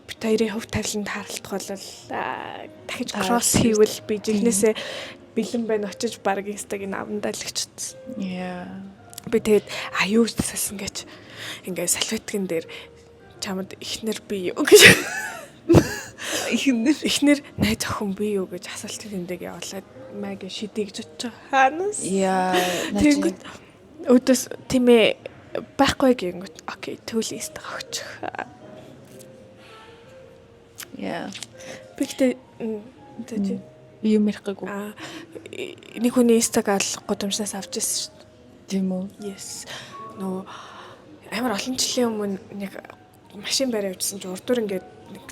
B: бит хоёрын хөв тавиланд харалтах бол дахиж кросс хийвэл би жигнэсээ бэлэн байна очиж баг инстагийн авандаа л гिचсэн. Би тэгээд юу гэж тасалсан гэж ингээ салфеткэн дээр чамд ихнэр би юу гэж ихнэр найз охин би юу гэж асуултын тэмдэг явуулаад маг шидий гэж бодож байгаа. Хаанаас? Тэгэнгүүт өдөөс тиймээ байхгүй гингүүт окей төвл инстаг авчих. Бигтэй тийм
A: юм ярихгүй.
B: Нэг хүний инстаг алах годомжнаас авч ирсэн шүү дээ.
A: Тийм үү?
B: Yes. Нөө амар олон жилийн өмнө нэг машин барай авчихсан чи урдуур ингээд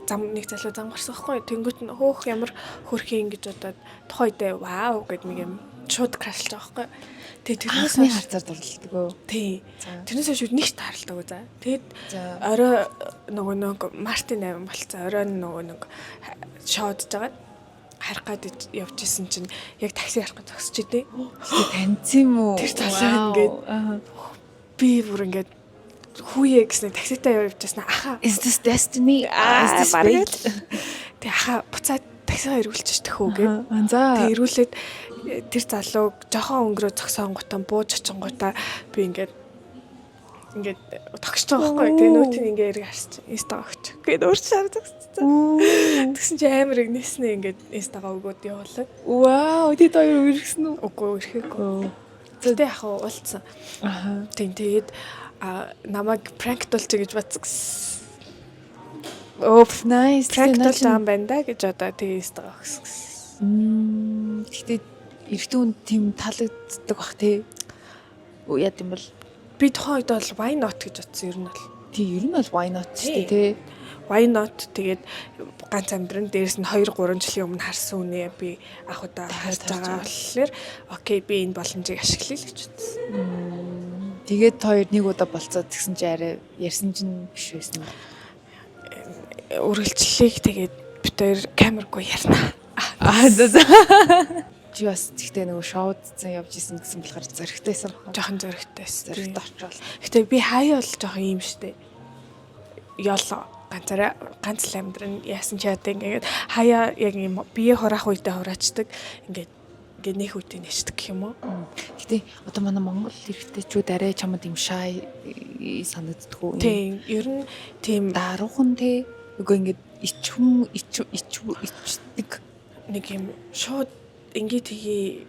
B: нэг залуу зам гарсан байхгүй. Тэнгүүт нь хөөх ямар хөрхийн гэж бодоод тухайдаа вау гэд нэг юм шууд крашлж байгаа байхгүй. Тэгээ тэрнээс
A: хойш харцаар дурлалдаг өө.
B: Тий. Тэрнээс хойш нэг таарлаагүй за. Тэгээд орой нөгөө Мартин 8 болцсон. Орой нөгөө нэг шоудж байгаа. Харах гээд явж исэн чинь яг такси харах гээд зогсож идэв.
A: Таньц юм уу?
B: Тэр талаа ингээд би бүр ингээд хүүе гэснээр такситаа явж яснаа аха
A: Is this destiny? Is this fate?
B: Тэг аха буцаад таксигаа ирүүлчих төхөө гэ.
A: За.
B: Тэг ирүүлээд тэр залууг жохон өнгөрөө зогсоонгуудаа бууж очингуудаа би ингээд тогтч байгаа байхгүй. Тэгээ нүүтийн ингээ эрг харсч инстага өгч. Гээд өөр шар зогсчихсан. Тэгсэн чи амар игнэснэ ингээд инстага өгөөд явуулаад.
A: Вау, тэд хоёр үргэсэн үү?
B: Үгүй өрхөхгүй. Тэгтээ яг уулцсан. Тэгээд намайг пранктуулчих гэж бодсон.
A: Oops, nice.
B: Пранктуулж байгаа юм байна да гэж одоо тэгээ инстага өгсөн.
A: Гэтэ эртүүн тийм таалагддаг бах тий. Яа гэм бол
B: би тухайн үед бол why not гэж бодсон ер нь бол.
A: Тий, ер нь бол why not шүү дээ тий.
B: Why not тэгээд ганц амьдран дээрс нь 2 3 жилийн өмнө харсан үнэ би анх удаа харж байгаа болохоор окей би энэ боломжийг ашиглая л гэж бодсон.
A: Тэгээд хоёр нэг удаа болцоод тэгсэн чи арай ярьсан чинь биш байсан.
B: Үргэлжлэлийг тэгээд бид хоёр камергүй ярина.
A: За. Чи бас тэгтээ нөгөө шоудсан явж исэн гэсэн болохоор зөрөгтэйсэн баха.
B: Жохон зөрөгтэйсэн.
A: Зөрөгт орчвол.
B: Гэтэ би хаяа бол жохон юм штэ. Ёлоо ганц л амьдран яасан ч яа тэгээд хаяа яг юм бие хураах үедээ хураачдаг. Ингээд нэг үедээ нэшдэг гэх юм уу.
A: Гэтэ одоо манай Монгол эрэгтэйчүүд арай чамд юм шай санагддаг уу?
B: Тийм, ер нь тийм
A: даруухан те. Үгүй ингээд ичдэг
B: нэг юм шууд ингээд тгий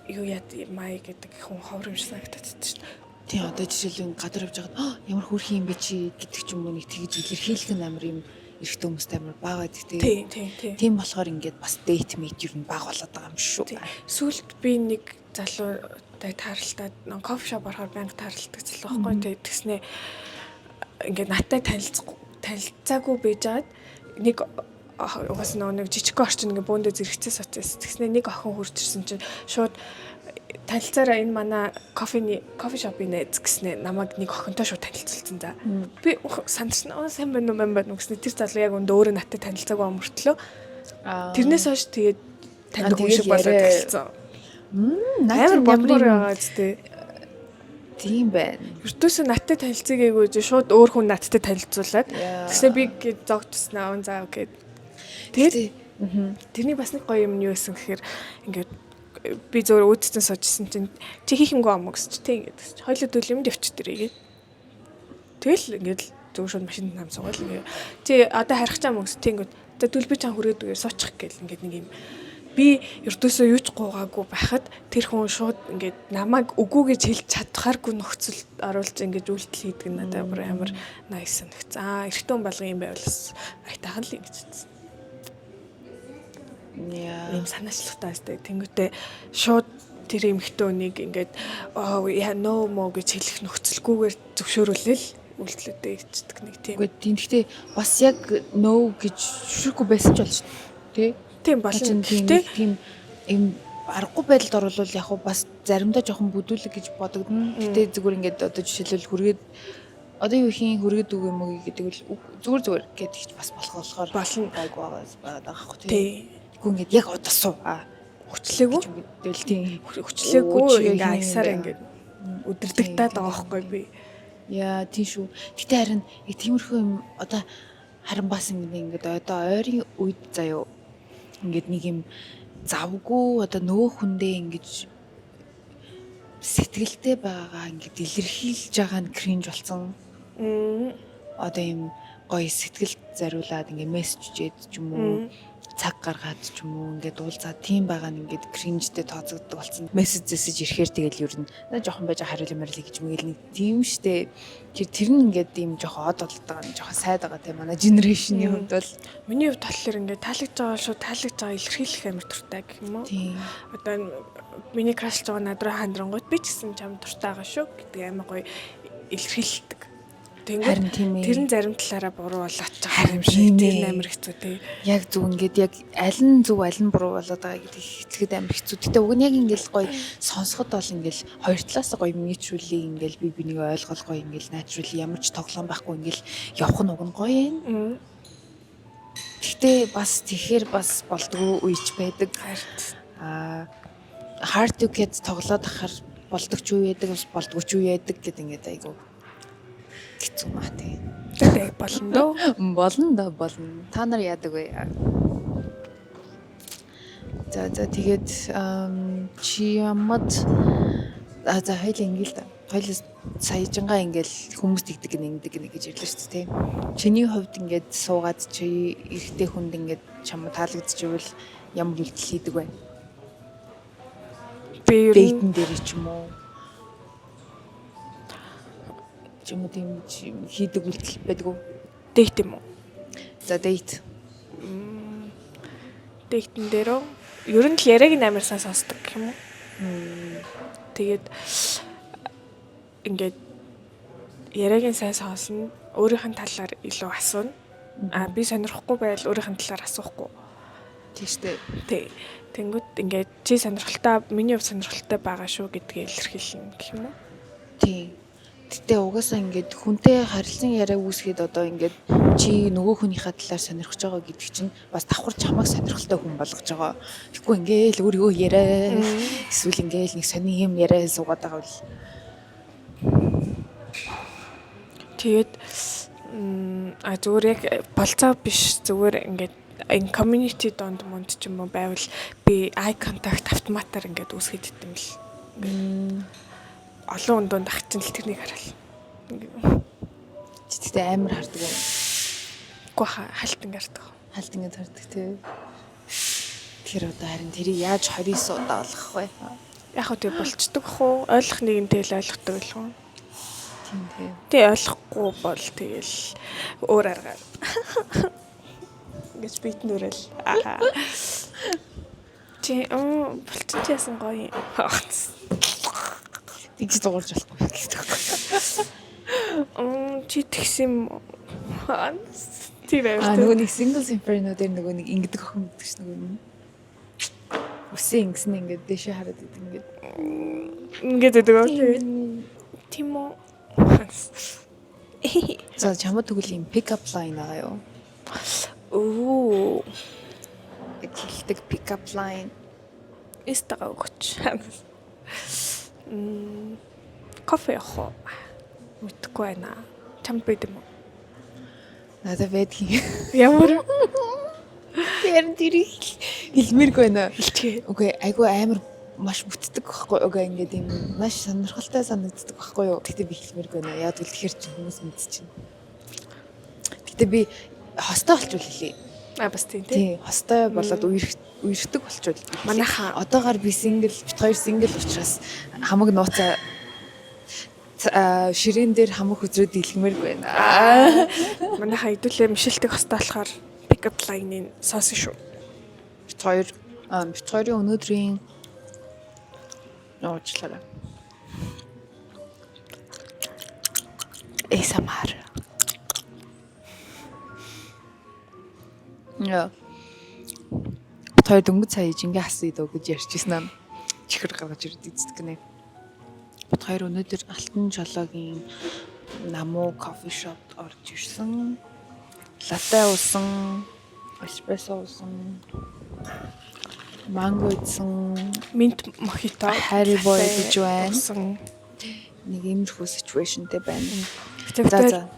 B: юу яа май гэдэг хүн ховор юм шиг санагдаад шүү дээ.
A: Тий одоо жишээлбэл гадар явж байгаад ямар хөрх юм бэ чи гэдэг ч юм уу нэг тэгж илэрхийлэх нь амар юм эрэгтэй хүмүүст амар бага гэдэг тий. Тийм болохоор ингээд бас дейт мейт ер нь бага болоод байгаа юм шүү.
B: Сүүлд би нэг залуутай тааралтаад кофе шоп орохоор банк тааралдаг залуу байхгүй тэгснэ ингээд надтай танилцаагүй байжгаад нэг угаас нэг жижиг орчин ингээ бөөндө зэрэгцээ сочсон. Тэгснэ нэг охин хурж ирсэн чинь шууд танилцаараа энэ манай кофе шопын найз гэснэ намайг нэг охинтой шууд танилцуулсан за. Би сандарсан сайн байна уу гэснэ тэр залуу яг өндөө өөрөө надтай танилцаагүй өмөртлөө. Тэрнээс хойш тэгээд таньдаг хүн шиг болоод танилцсан. Амар бомбор байгаа зү.
A: Тийм байна.
B: Ертөөсөө надтай танилцаагүй шууд өөр хүн надтай танилцуулаад тэгснэ би гээд зогтснаа за окей. Тэгээд тэрний бас нэг гоё юм нь юу гэсэн гэхээр ингээд би зөөр үүдсэн суужсэн чинь чи хийх юмгүй юм гэсэн чи тэг ингээд хоёлоо дөлөмд явчих дэрээ. Тэгэл ингээд зөв шууд машинд нам суугаад ингээд чи одоо харих чам гэсэн тэг ингээд за дөлбөж чам хүрээд үгээр суучих гээл ингээд нэг юм би ертөөсөө юу ч гуугаагүй байхад тэр хүн шууд ингээд намайг үгүй гэж хэлж чадхааргүй нөхцөл оруулж ингээд үйлдэл хийдэг нь надад амар nice санагцсан. Эрэгтэй хүн болгон юм байвал бас айтаахан л ингэж хэлсэн. Ийм санаачлахтаас тэнгүүтээ шууд тэр эмэгтэй хүнийг ингээд no mo гэж хэлэх нөхцөлгүйгээр зөвшөөрүүлэл үйлдэлүүдээ хийдэг нэг тийм.
A: Үгүй тиймдээ бас яг no гэж шүрхгүй байсан ч болж тий.
B: Тийм болно.
A: Тийм юм аргагүй байдалд оруулал яг бас заримдаа жоохон бүдүүлэг гэж бодогдно. Гэтэ зүгээр ингээд одоо жишээлбэл хүргээд Одоо юу хийн хүргээд үг юм уу гэдэг л зүгээр гэдэгч бас болохоор
B: болно
A: гайг байгаа аахгүй
B: тий.
A: Тэгвэл ингээд яг одоо суу
B: Хүчлээгүй
A: гэдэг л тийм
B: хүчлээгүй ингээ аясаар ингээ өдөрдөгтаад байгаа байхгүй би.
A: Яа тийм шүү. Гэтэ харин тиймэрхүү юм одоо харин бас ингээд одоо ойрын үед заяо ингээд нэг юм завгүй одоо нөгөө хүндээ ингэж сэтгэлтэй байгаа ингээд илэрхийлж байгаа нь кринж болсон. Одоо юм гоё сэтгэл зариулаад ингээ мессежээд ч юм уу цаг гаргаад ч юм уу ингээд уулзаад тийм байгаа нь ингээд кринжтэй тооцогддог болсон. Мессежээс ирэхээр тэгэл ер нь жоохон байж хариулт мэрэл гэж мэгэл нэг тийм штэ. Тэр нь ингээд ийм жоохон од болдог байгаа жоохон сайд байгаа тийм манай генерашны хувьд бол
B: миний хувьд болохоор ингээд таалагдж байгаа илэрхийлэх амар дуртай гэх юм уу. Одоо миний крашлж байгаа надраа хандрангууд би ч гэсэн чам дуртай байгаа шүү гэдэг амар гоё илэрхийлдэг.
A: Харин тийм ээ.
B: Тэр нь зарим талаараа буруу болоод байгаа юм шиг тэр амар хэцүү тий.
A: Яг зөв ингээд яг аль нь зөв аль нь буруу болоод байгаа гэдэг хэлэхэд амар хэцүү. Гэтэ уг нь яг ингээд гоё сонсоход бол ингээд хоёр талаас гоё мичрүүли ингээд би бинийг ойлгол гоё ингээд натурали ямар ч тоглоом байхгүй ингээд явах нь уг нь гоё юм. Гэтэ бас тэгэхээр бас болдгоо үеч байдаг. Hard to get тоглоод ахаар болдог ч үе яадаг бас болдгоо ч үе яадаг гэдэг ингээд айгу хэцүү маа тий.
B: Тэг болно доо.
A: Болно. Та нар яадаг вэ? За тэгээд чи ямад за хоёул ингээл та. Хоёул саяжингаа ингээл хүмүүст игдэг гэж ирлээ шүү дээ тий. Чиний хувьд ингээд суугаад чи эрэгтэй хүнд ингээд чам таалагдчихвал ямар үйлдэл хийдэг вэ?
B: Би
A: дэйтэн дээр ч юм уу юм тийм хийдэг үйлдэл байдаг уу?
B: Дейт юм уу?
A: За дейт.
B: Деййтэн дээр ер нь л яриаг амар сонсдог юм уу? Тэгээд ингээд яриаг сайн сонсно, өөрийнх нь талаар илүү асууна. Би сонирхгүй байвал өөрийнх нь талаар асуухгүй.
A: Тийм шүү дээ.
B: Тий. Тэнгүүд ингээд чи сонирхолтой, миний хувьд сонирхолтой байгаа шүү гэдгийг илэрхийлнэ гэх юм уу?
A: Тийм. Гэтэ угаасаа ингээд хүнтэй харилцан яриа үүсгээд одоо ингээд чи нөгөө хүнийхээ талаар сонирхож байгаа гэдэг чинь бас давхар чамайг сонирхолтой хүн болгож байгаа. Тэгэхгүй ингээл өөрийгөө яриа эсвэл ингээл нэг сони юм яриа суугаад байгаа бол
B: тэгээд зүгээр яг болцоо биш зүгээр ингээд энэ community донд монд ч юм уу байвал би eye contact автоматар ингээд үүсгэж идэм л. Олон өндөөнд ахчин л тэрнийг харал.
A: Тэгтээ амар хардаг юм.
B: Гэхдээ хальтан гардаг.
A: Хальтан ингэ хардаг тий. Тэр одоо харин тэрийг яаж 29 удаа олох вэ?
B: Яг хөө тэг болцдог хөө ойлгох нэгэнтэй л ойлгохдаг л хөө.
A: Тийм тий.
B: Тэг ойлгохгүй бол тэгэл өөр аргаар. Гэж битнүрэл. Чи болцож яасан гоё.
A: Тэгж дуурж болохгүй гэдэг.
B: Чи тэгсэн тийм ээ.
A: Нөгөө нэг Singles Inferno дээр нөгөө нэг ингэдэг охин гэдэг чинь нөгөө нэг үсэн ингэсэн ингээд дэшээ хараад идэг
B: ингээд өгдөг. Тийм үү.
A: За чамд тэгвэл юм pick up line аа юу?
B: Оо.
A: Эхэлдэг pick up line.
B: Эстага өгч. Кофе яах вэ? Мэдхгүй байна. Чамд байд юм уу?
A: Надад байдгийн.
B: Ямар?
A: Тэр тэрийг хэлмээргүй байна.
B: Хэлчихээ.
A: Үгүй айгүй амар маш бүтдэг байхгүй юу? Үгүй ингээд юм маш сонирхолтой санагддаг байхгүй юу? Тэгтээ би хэлмээргүй байна. Яг л тэгэхэр чи хүмүүс мэдчихэв. Тэгтээ би хостой болчвол хэлээ.
B: Бас тийм
A: тий. Хостой болоод үерхдэг болчвол.
B: Манайхаа
A: одоогоор би сингл, бит хоёр сингл учраас хамаг нууцаа ширээн дээр хамаг хүзрээд дэлгмээргүй байна.
B: Манайхаа хэдүүлээ мишэлтэг хостой болохоор pick up line-ыг соосон шүү.
A: Бит хоёрын өнөөдрийн уучлаарай. ASMR. Яа. Тэр дөнгөж сая жингээ хасъя дөө гэж ярьчихсан аа. Чихэр гаргаж ирээд эцдэг гинэ. Бит хоёр өнөөдөр Алтан жолоогийн Намуу кофе шопт орж ирсэн. Латте уусан, эспрессо уусан. Манго идсэн,
B: Минт мохито,
A: Haribo гэж байна.
B: уусан.
A: Нэг иймэрхүү ситүэйшнтэй байна.
B: За.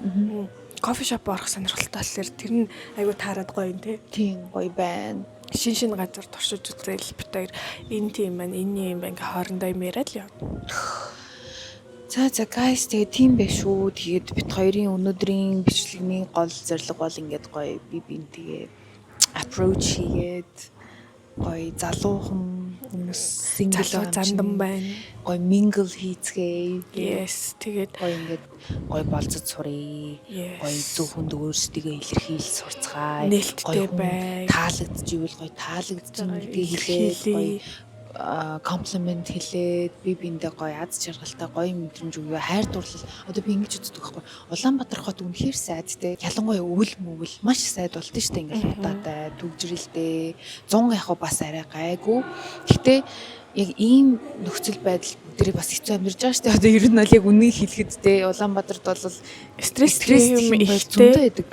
B: Кофе шоп орох сонирхолтой болохоор тэр нь айгу таарад гоё юм тий.
A: Тийм гоё байна.
B: Шин газар туршиж үзээл бит хоёр энэ тийм байна, энэ юм байна гэ хоорондоо юм яриад л явна.
A: За guys тэгээ тийм байх шүү. Тэгээд бит хоёрын өнөөдрийн бичлэгний гол зорилго бол ингээд гоё би бинтгээ approach хийгээд гоё залуухан хүмүүс
B: Залуу зандан байна.
A: Гоё mingle хийцгээе.
B: Yes, тэгээд
A: гоё ингээд гоё болцож сурыг.
B: Yes.
A: Гоё зөв хүнд өөрсдийгөө илэрхийлж сурцгаая.
B: Нээлттэй бай.
A: Таалагдж ивэл гоё таалагдж гэдгийг хэлээд гоё комплимент хэлээд би биндээ гоё аз жаргалтай гоё мэдрэмж өгөө хайр дурлал одоо би ингэж үздэг байхгүй Улаанбаатар хот үнэхээр сайд те ялангуяа өвөл мөвөл маш сайд болд нь штэ ингээл удаатай төгжрэлтэй 100 яг бас арай гайгүй гэхдээ яг ийм нөхцөл байдал бүгдээ бас хэцүү амьдарч байгаа штэ одоо ер нь бол яг үнийг хэлэхэд те Улаанбаатарт бол
B: стресс
A: юм
B: ихтэй
A: байдаг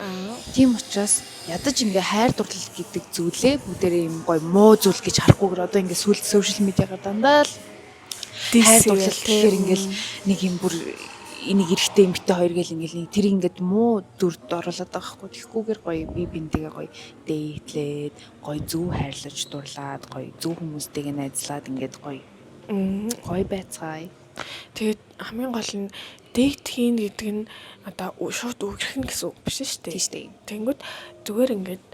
A: тийм учраас ядаж ингээ хайр дурлал гэдэг зүйлээ бүгдээрээ юм гоё муу зүйл гэж харахгүйгээр одоо ингээ сүүл сошиал медиагаар дандаа л хайр дурлал гэхээр ингээл нэг юм бүр энийг эрэхтэй эмэгтэй хоёр гэл ингээл тэр ингээд муу дүрд оруулаад байгаа хгүй тэгэхгүйгээр гоё би бинтэйгээ гоё дээтлээд гоё зөв хайрлаж дурлаад гоё зөв хүмүүстэйгээ найзлаад ингээд гоё байцгаая.
B: Тэгээд хамгийн гол нь дейт хийн гэдэг нь одоо шууд үгэрхэн гэсэн үг биш шүү дээ.
A: Тийм шүү дээ.
B: Тэнгүүд зүгээр ингээд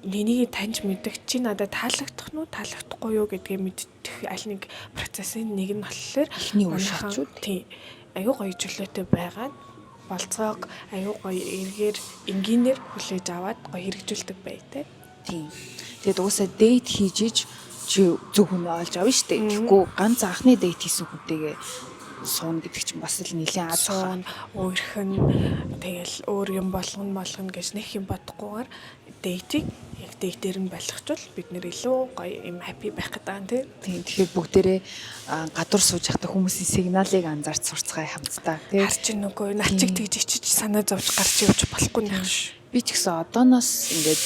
B: нэнийг таньж мэдэх чи надад таалагдах нь уу таалагдахгүй юу гэдгээ мэдчих аль нэг процессын нэг нь болохоор
A: эхний үе шатчууд
B: тийм аюу гоё чөлөөтэй байгаад болцоог аюу гоё эргээр энгийнээр хүлээж аваад гоё хэрэгжүүлдэг бай тээ.
A: Тийм. Тэгээд уусаа дейт хийж чи зөв хүн олж авна шүү дээ. Тэгэхгүй ганц анхны дейт хийсэн хүнтэйгээ суун гэдэг чинь бас л нэлийн аз
B: суун өөрхөн тэгэл өөр юм болгоно гэж нэг юм бодохгүйгээр дейтийг яг дейтээр нь байлгачвал бид нэр илүү гоё юм хаппи байх гэдэг юм тий.
A: Тэгэхээр бүгдээрээ гадуур сууж байхдаа хүмүүсийн сигналыг анзаарч сурцгаая хамтдаа тий.
B: Харж нүгөө начиг тэгж ичиж санаа зовж гарч явж болохгүй нах ш.
A: Би ч гэсэн одооноос ингээд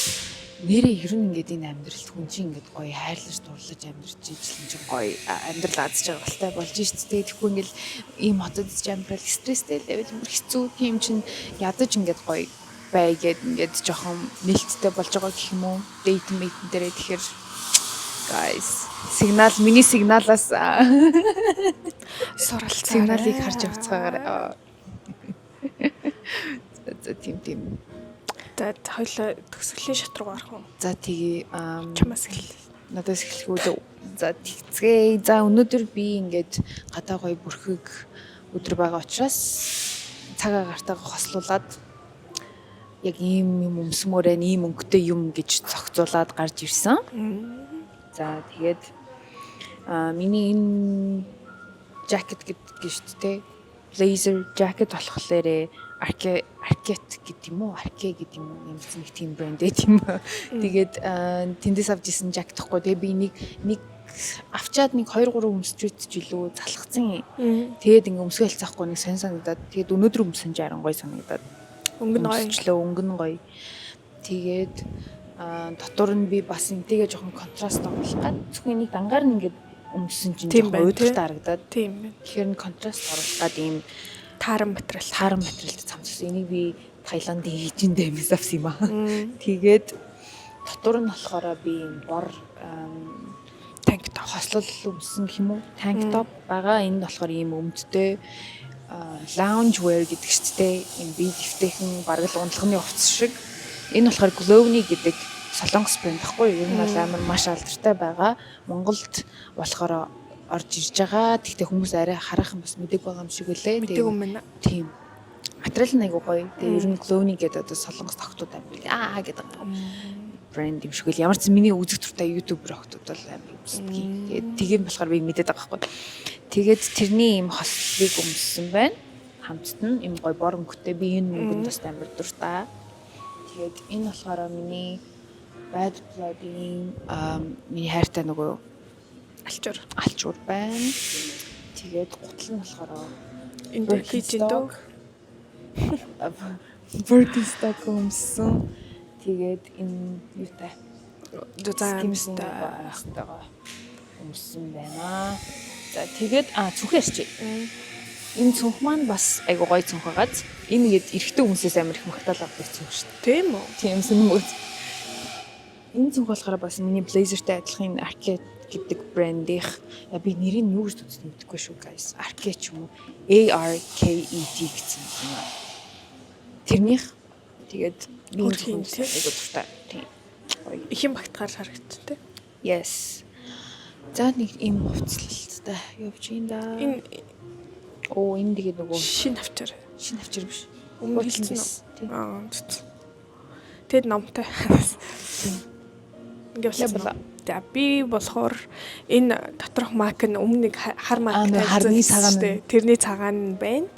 A: нэрээ ер нь ингээд энэ амьдралд хүн чинь ингээд гоё хайрлаж дурлаж амьдарч ижил чинь гоё амьдрал аз жаргалтай болж штэ тэгэхгүй ингээд ийм хотод амьдрал стресстэй левел бүр хэцүү тийм чинь ядаж ингээд гоё бай гэд ингээд жоохон нээлттэй болж байгаа гэх юм уу дейт мэйтэн дээрээ тэгэхээр guys миний сигналаас
B: суралцаа
A: сигналыг харж авцгаагаар за тийм
B: за хоёлоо төгсгөлийн шат руу гарах уу?
A: За тэгээ
B: чамаас эхэллээ.
A: Надаас эхлэхгүй. За тэгцгээ. За өнөөдөр би ингээд гадаа гоё бүрхэг өдөр байгаа учраас цаг агартайгаа хослуулаад яг ийм юм өмсмөөрэй, ийм өнгөтэй юм гэж зохицуулаад гарч ирсэн. За тэгээд миний энэ жакет гэдэг шүү дээ. Blazer jacket болохоор Arket гэдэг юм уу? Arke гэдэг юм уу? Нэмсэн нэг тийм брэнд ээ тийм. Тэгээд тэндээс авч исэн жакет тахгүй. Тэгээ би нэг авчаад нэг 2 3 өмсчөөд ч илүү залхацсан. Тэгээд ингээ өмсгөө хэлцэхгүй нэг сонь санагдаад тэгээд өнөөдөр өмсөн ч аран гоё санагдаад. Өнгө нь гоё. Тэгээд дотор нь би бас энтэйгээ жоохон контраст оруулах гад зөвхөн нэг дангаар нь ингээ өмсөн чинь жоохон уйдгартай харагдаад.
B: Тийм байна.
A: Тэгэхээр контраст оруулах гад ийм
B: тааран материалд
A: цамцсан. Энийг би Таиландын хийжиндээ мис авсан юм аа. Тэгээд дотор нь болохоор би юм бор танк топ хослол өмсөн гэх юм уу? Танк топ байгаа. Энэ нь болохоор ийм өмдтэй lounge wear гэдэг шүү дээ. Ийм бие дэвтэйхэн бараг л унтлагын хувцас шиг. Энэ болохоор Glowny гэдэг солонгос брэнд байхгүй юу? Энэ бол амар маш алдартай байгаа. Монголд болохоор орж ирж байгаа. Тэгтээ хүмүүс арай хараахан бас мэдээг байгаа юм шиг үлээ.
B: Мэдээг юм байна.
A: Тийм. Материал нь айгуу гоё. Тэгээ ер нь Glowny гэдэг одоо солонгос тогтууд амир гэдэг брэнд юм шиг л. Ямар ч миний үзэг туртай ютубер охтууд бол амир үздэг. Тэгээд болохоор би мэдээд байгаа байхгүй. Тэгээд тэрний ийм хослыг өмссөн байна. Хамтд нь ийм гоё бор өнгөтэй би энэ мөнгөнд бас амир дуртай. Тэгээд энэ болохоор миний Bad Blood-ийн миний хайртай нөгөө алчуур байна. Тэгээд гутал нь болохоор
B: Independent Dog.
A: Birkenstock өмссөн. Тэгээд энэ юутай
B: Зузаамстай
A: өмссөн байна. За тэгээд цүнхээрч. Энэ цүнх маань бас айгу гоё цүнх байгааз. Энэ ихэд эрэгтэй хүмүүсээс амар их магтаал авдаг цүнх шүү дээ.
B: Тийм үү?
A: Тийм сүнмөд. Энэ цүнх болохоор бас миний Blazerтэй адилхан Arcade гэдэг брендийнх. Би нэрийг нь юу гэж үзсэн мэдэхгүй шүү guys. Arcade ч юм уу ARKED гэсэн юм. Тэрнийх тэгээд би
B: өөрхийн
A: айгу дуртай. Тийм.
B: Их юм багтахаар харагдчих тий.
A: Yes. За нэг юм хувцлалтай явж юм да.
B: Энэ
A: энэ тэгээд нөгөө
B: шинэ авчир
A: биш.
B: Өмнө хэлсэн үү? Тэгэд номтой. Ингээд за би болохоор энэ доторх мак нь өмнө нэг хар мак
A: харны цагаан
B: тэрний цагаан байна.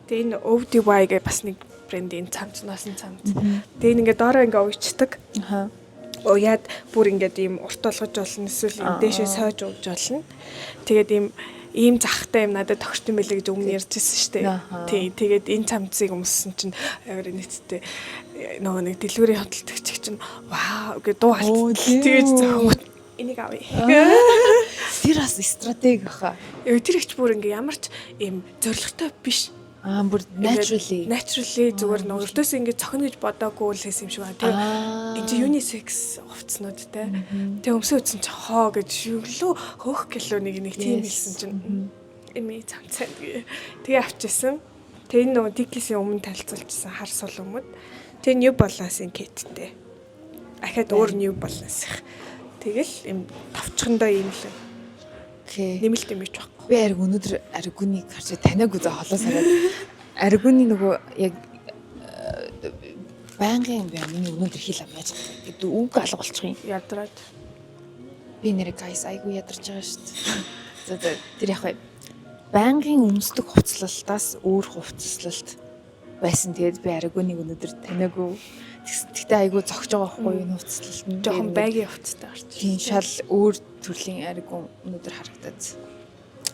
B: Тэгээ энэ ODY гэх бас нэг брендийн цамцнаас нь цамц. Тэгээ ингээд доороо ингээд уйчдаг. Уяад бүр ингээд ийм урт болгож болно эсвэл энэ дэшээ сойж ууж болно. Тэгээд ийм захтай юм надад тохирт юм билээ гэж өмнө ярьжсэн шүү дээ. Тий, тэгээд энэ цамцыг өмссөн чинь амар нийтдээ нөгөө нэг дэлгүүрийн хөдөлтөгч чинь вау гэж дуу алт. Тэгээд зөөгт энийг авъя.
A: Тэр бас стратеги баха.
B: Тэр ихч бүр ингээ ямар ч ийм зоригтой биш.
A: Бүр naturally
B: зүгээр нөгөө өртөөс ингээ цохно гэж бодоогүй л хийсэн юм шиг байна. Тэгээ энэ чи unisex хувцснууд те. Тэгээ өмсөө үтсэн чи хоо гэж шүглөө хөөх гэлөө нэг тийм хэлсэн чинь эми цамцаа тэгээ авчихсан. Тэгээ энэ нөгөө Dickies-ийн өмнө танилцуулчихсан хар сул өмд. Тэгээ New Balance-ийн киттэй. Ахаад өөр New Balance их. Тэгэл юм тавчхандаа юм л. Нэмэлт юм ич баг.
A: Би өнөөдөр аригүнийг харж таниаг үзээ холоосараад аригүний нөгөө яг байнгын байна. Миний өнөөдөр хил амяаж гэдэг үг алга болчих юм.
B: Ядраад.
A: Би нэрээ guys айгу ядарч байгаа шүү дээ. За тэр яг байнгын өмсдөг хувцлалтаас өөр хувцлалт байсан. Тэгээд би аригүнийг өнөөдөр таниагүй. Тэгтээ айгу зогж байгаа байхгүй юу хувцлалт нь.
B: Жохон байгийн хувцтай гарч.
A: Тийм шал өөр төрлийн аригүн өнөөдөр харагдаад.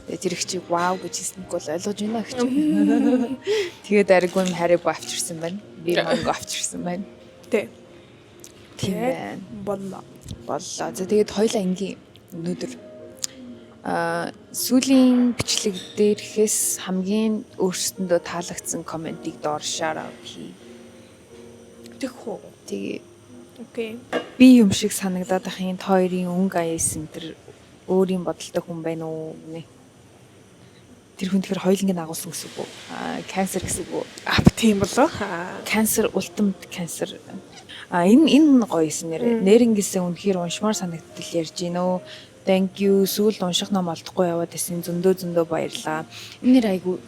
A: Тэгээд тэр их чи вау гэж хэлснэг бол ойлгож байна гэж. Тэгээд ариггүй хариг авчирсан байна. Би манго авчирсан байна. Тийм байна. Боллоо. За тэгээд хоёлаа ингийн өнөөдөр сүүлийн бичлэг дээрхээс хамгийн өөрсдөндөө таалагдсан комментиг доор shout out хий.
B: Тэгхүү.
A: Тэгээ.
B: Окей.
A: Би юм шиг санагдаад ахын хоёрын өнгө аяас энэ төр өөрийн бодолтой хүн байна уу гэнэ. Тэр хүн тэгэхээр хоёулангийн агуулсан гэсэн үг үү? Cancer гэсэн үг үү?
B: Тийм болоо.
A: Cancer ultimate cancer. Энэ гоёсэн нэрнгээсээ үнэхээр уншмаар санагдтал ярьж гинөө. Thank you. Сүүл унших ном олдохгүй яваад байсан зөндөө баярлаа. Энэ нэр айгу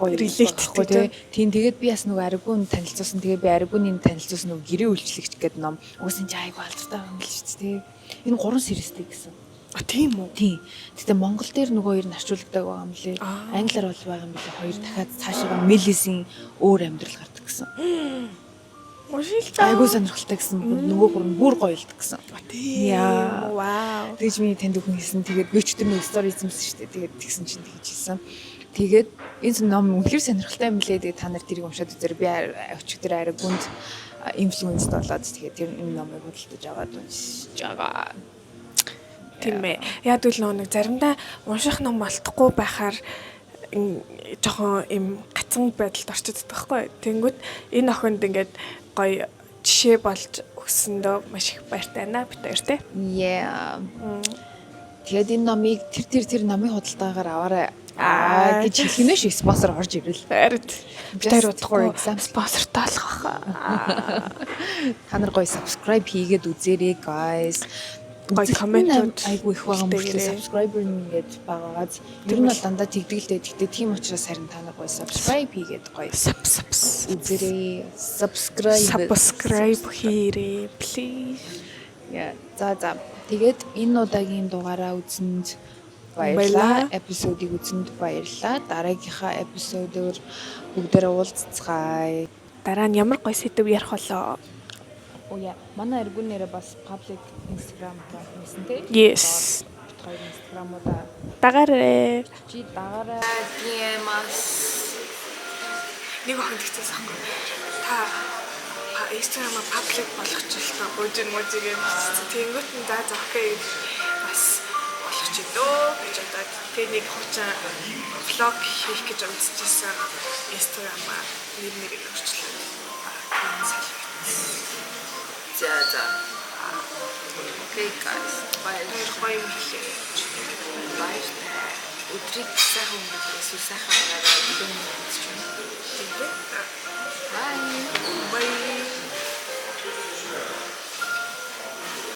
B: related
A: тийм тэгээд би бас нөгөө ариггүй танилцуулсан. Тэгээд би ариггүйний танилцуулсан нөгөө гэрээ үйлчлэгч гэдэг ном. Угсаа чи айгу алдартай юм л шүү дээ. Энэ 3 сериестэй гэсэн.
B: Тийм үү?
A: Тийм. Гэтэ Монгол дээр нөгөө хоёр нарчуулдаг байгаа юм лээ. Англиар бол байгаа юм билээ. Хоёр дахиад цаашаа Мелисийн өөр амьдрал гардаг гэсэн. Айгуу сонирхолтой гэсэн. Нөгөө гурав бүр гоё л гэсэн.
B: Тийм. Вау.
A: Тэгж миний танд хүн хэлсэн. Тэгээд өчтөр нэг стори эзэмсэн шүү дээ. Тэгээд тэгсэн чинь тэгж хэлсэн. Тэгээд энэ ном үнэхээр сонирхолтой юм лээ. Тэгээд та нар тэрийг уншаад үзээр би өчтөр ариггүнд инфлюенсд болоод тэгээд тэр энэ номыг худалдаж аваад уншиж байгаа.
B: Тийм ээ. Яг л нэг заримдаа унших ном алдахгүй байхаар жоохон юм гацсан байдалд орчод байгаа байхгүй. Тэнгүүт энэ охинд ингээд гоё жишээ болж өгсөндөө маш их баяртай байна бид хоёр те.
A: Yeah. Тэгээд энэ номыг тэр номын худалдаагаар аваарай. Гэж хэлхийнэ шиг спонсор орж ирэл.
B: Харин бид хоёр удахгүй спонсортой болох баха.
A: Та нар гоё subscribe хийгээд үзээрэй guys.
B: Гоё комментууд
A: айгүй их байгаа мөртлөө subscriber нэгээд байгаагааз тэр нь бол дандаа тэгдэгтэй. Тэгтээ тийм учраас харин та нар гоё subscribe хийгээд гоё үзээрэй. Subscribe
B: хийрээ please.
A: Яа. За. Тэгээд энэ удаагийн дугаараа үзсэнд баярлалаа. Эпизодыг үзсэнд баярлалаа. Дараагийнхаа эпизодоор бүгдээрээ уулзцгаая.
B: Дараа нь ямар гоё сэдв ярих болоо.
A: Манай аргунээрээ бас public Instagram хийсэн тий.
B: Yes.
A: Хоёр Instagram-уудаа
B: дагаарай.
A: DM-аас
B: нэг охин тэгчихсэн байхгүй. Та Instagram-а паблик болгочихлоо. Божин можиг юм. Тэнгүүт нь за окей бас болгочихлоо гэж одоо тэг нэг хуучаа влог хийх гэж үзчихсэн Instagram-а нэр өөрчлөлөө.
A: За. Окей guys.
B: Баяр хэлээ.
A: Баяр. Өдрийг сайхан өнгөрөөх эсвэл сайхан агаар өгөх юм гэж байна.
B: Тэгвэл
A: Bye.
B: Bye.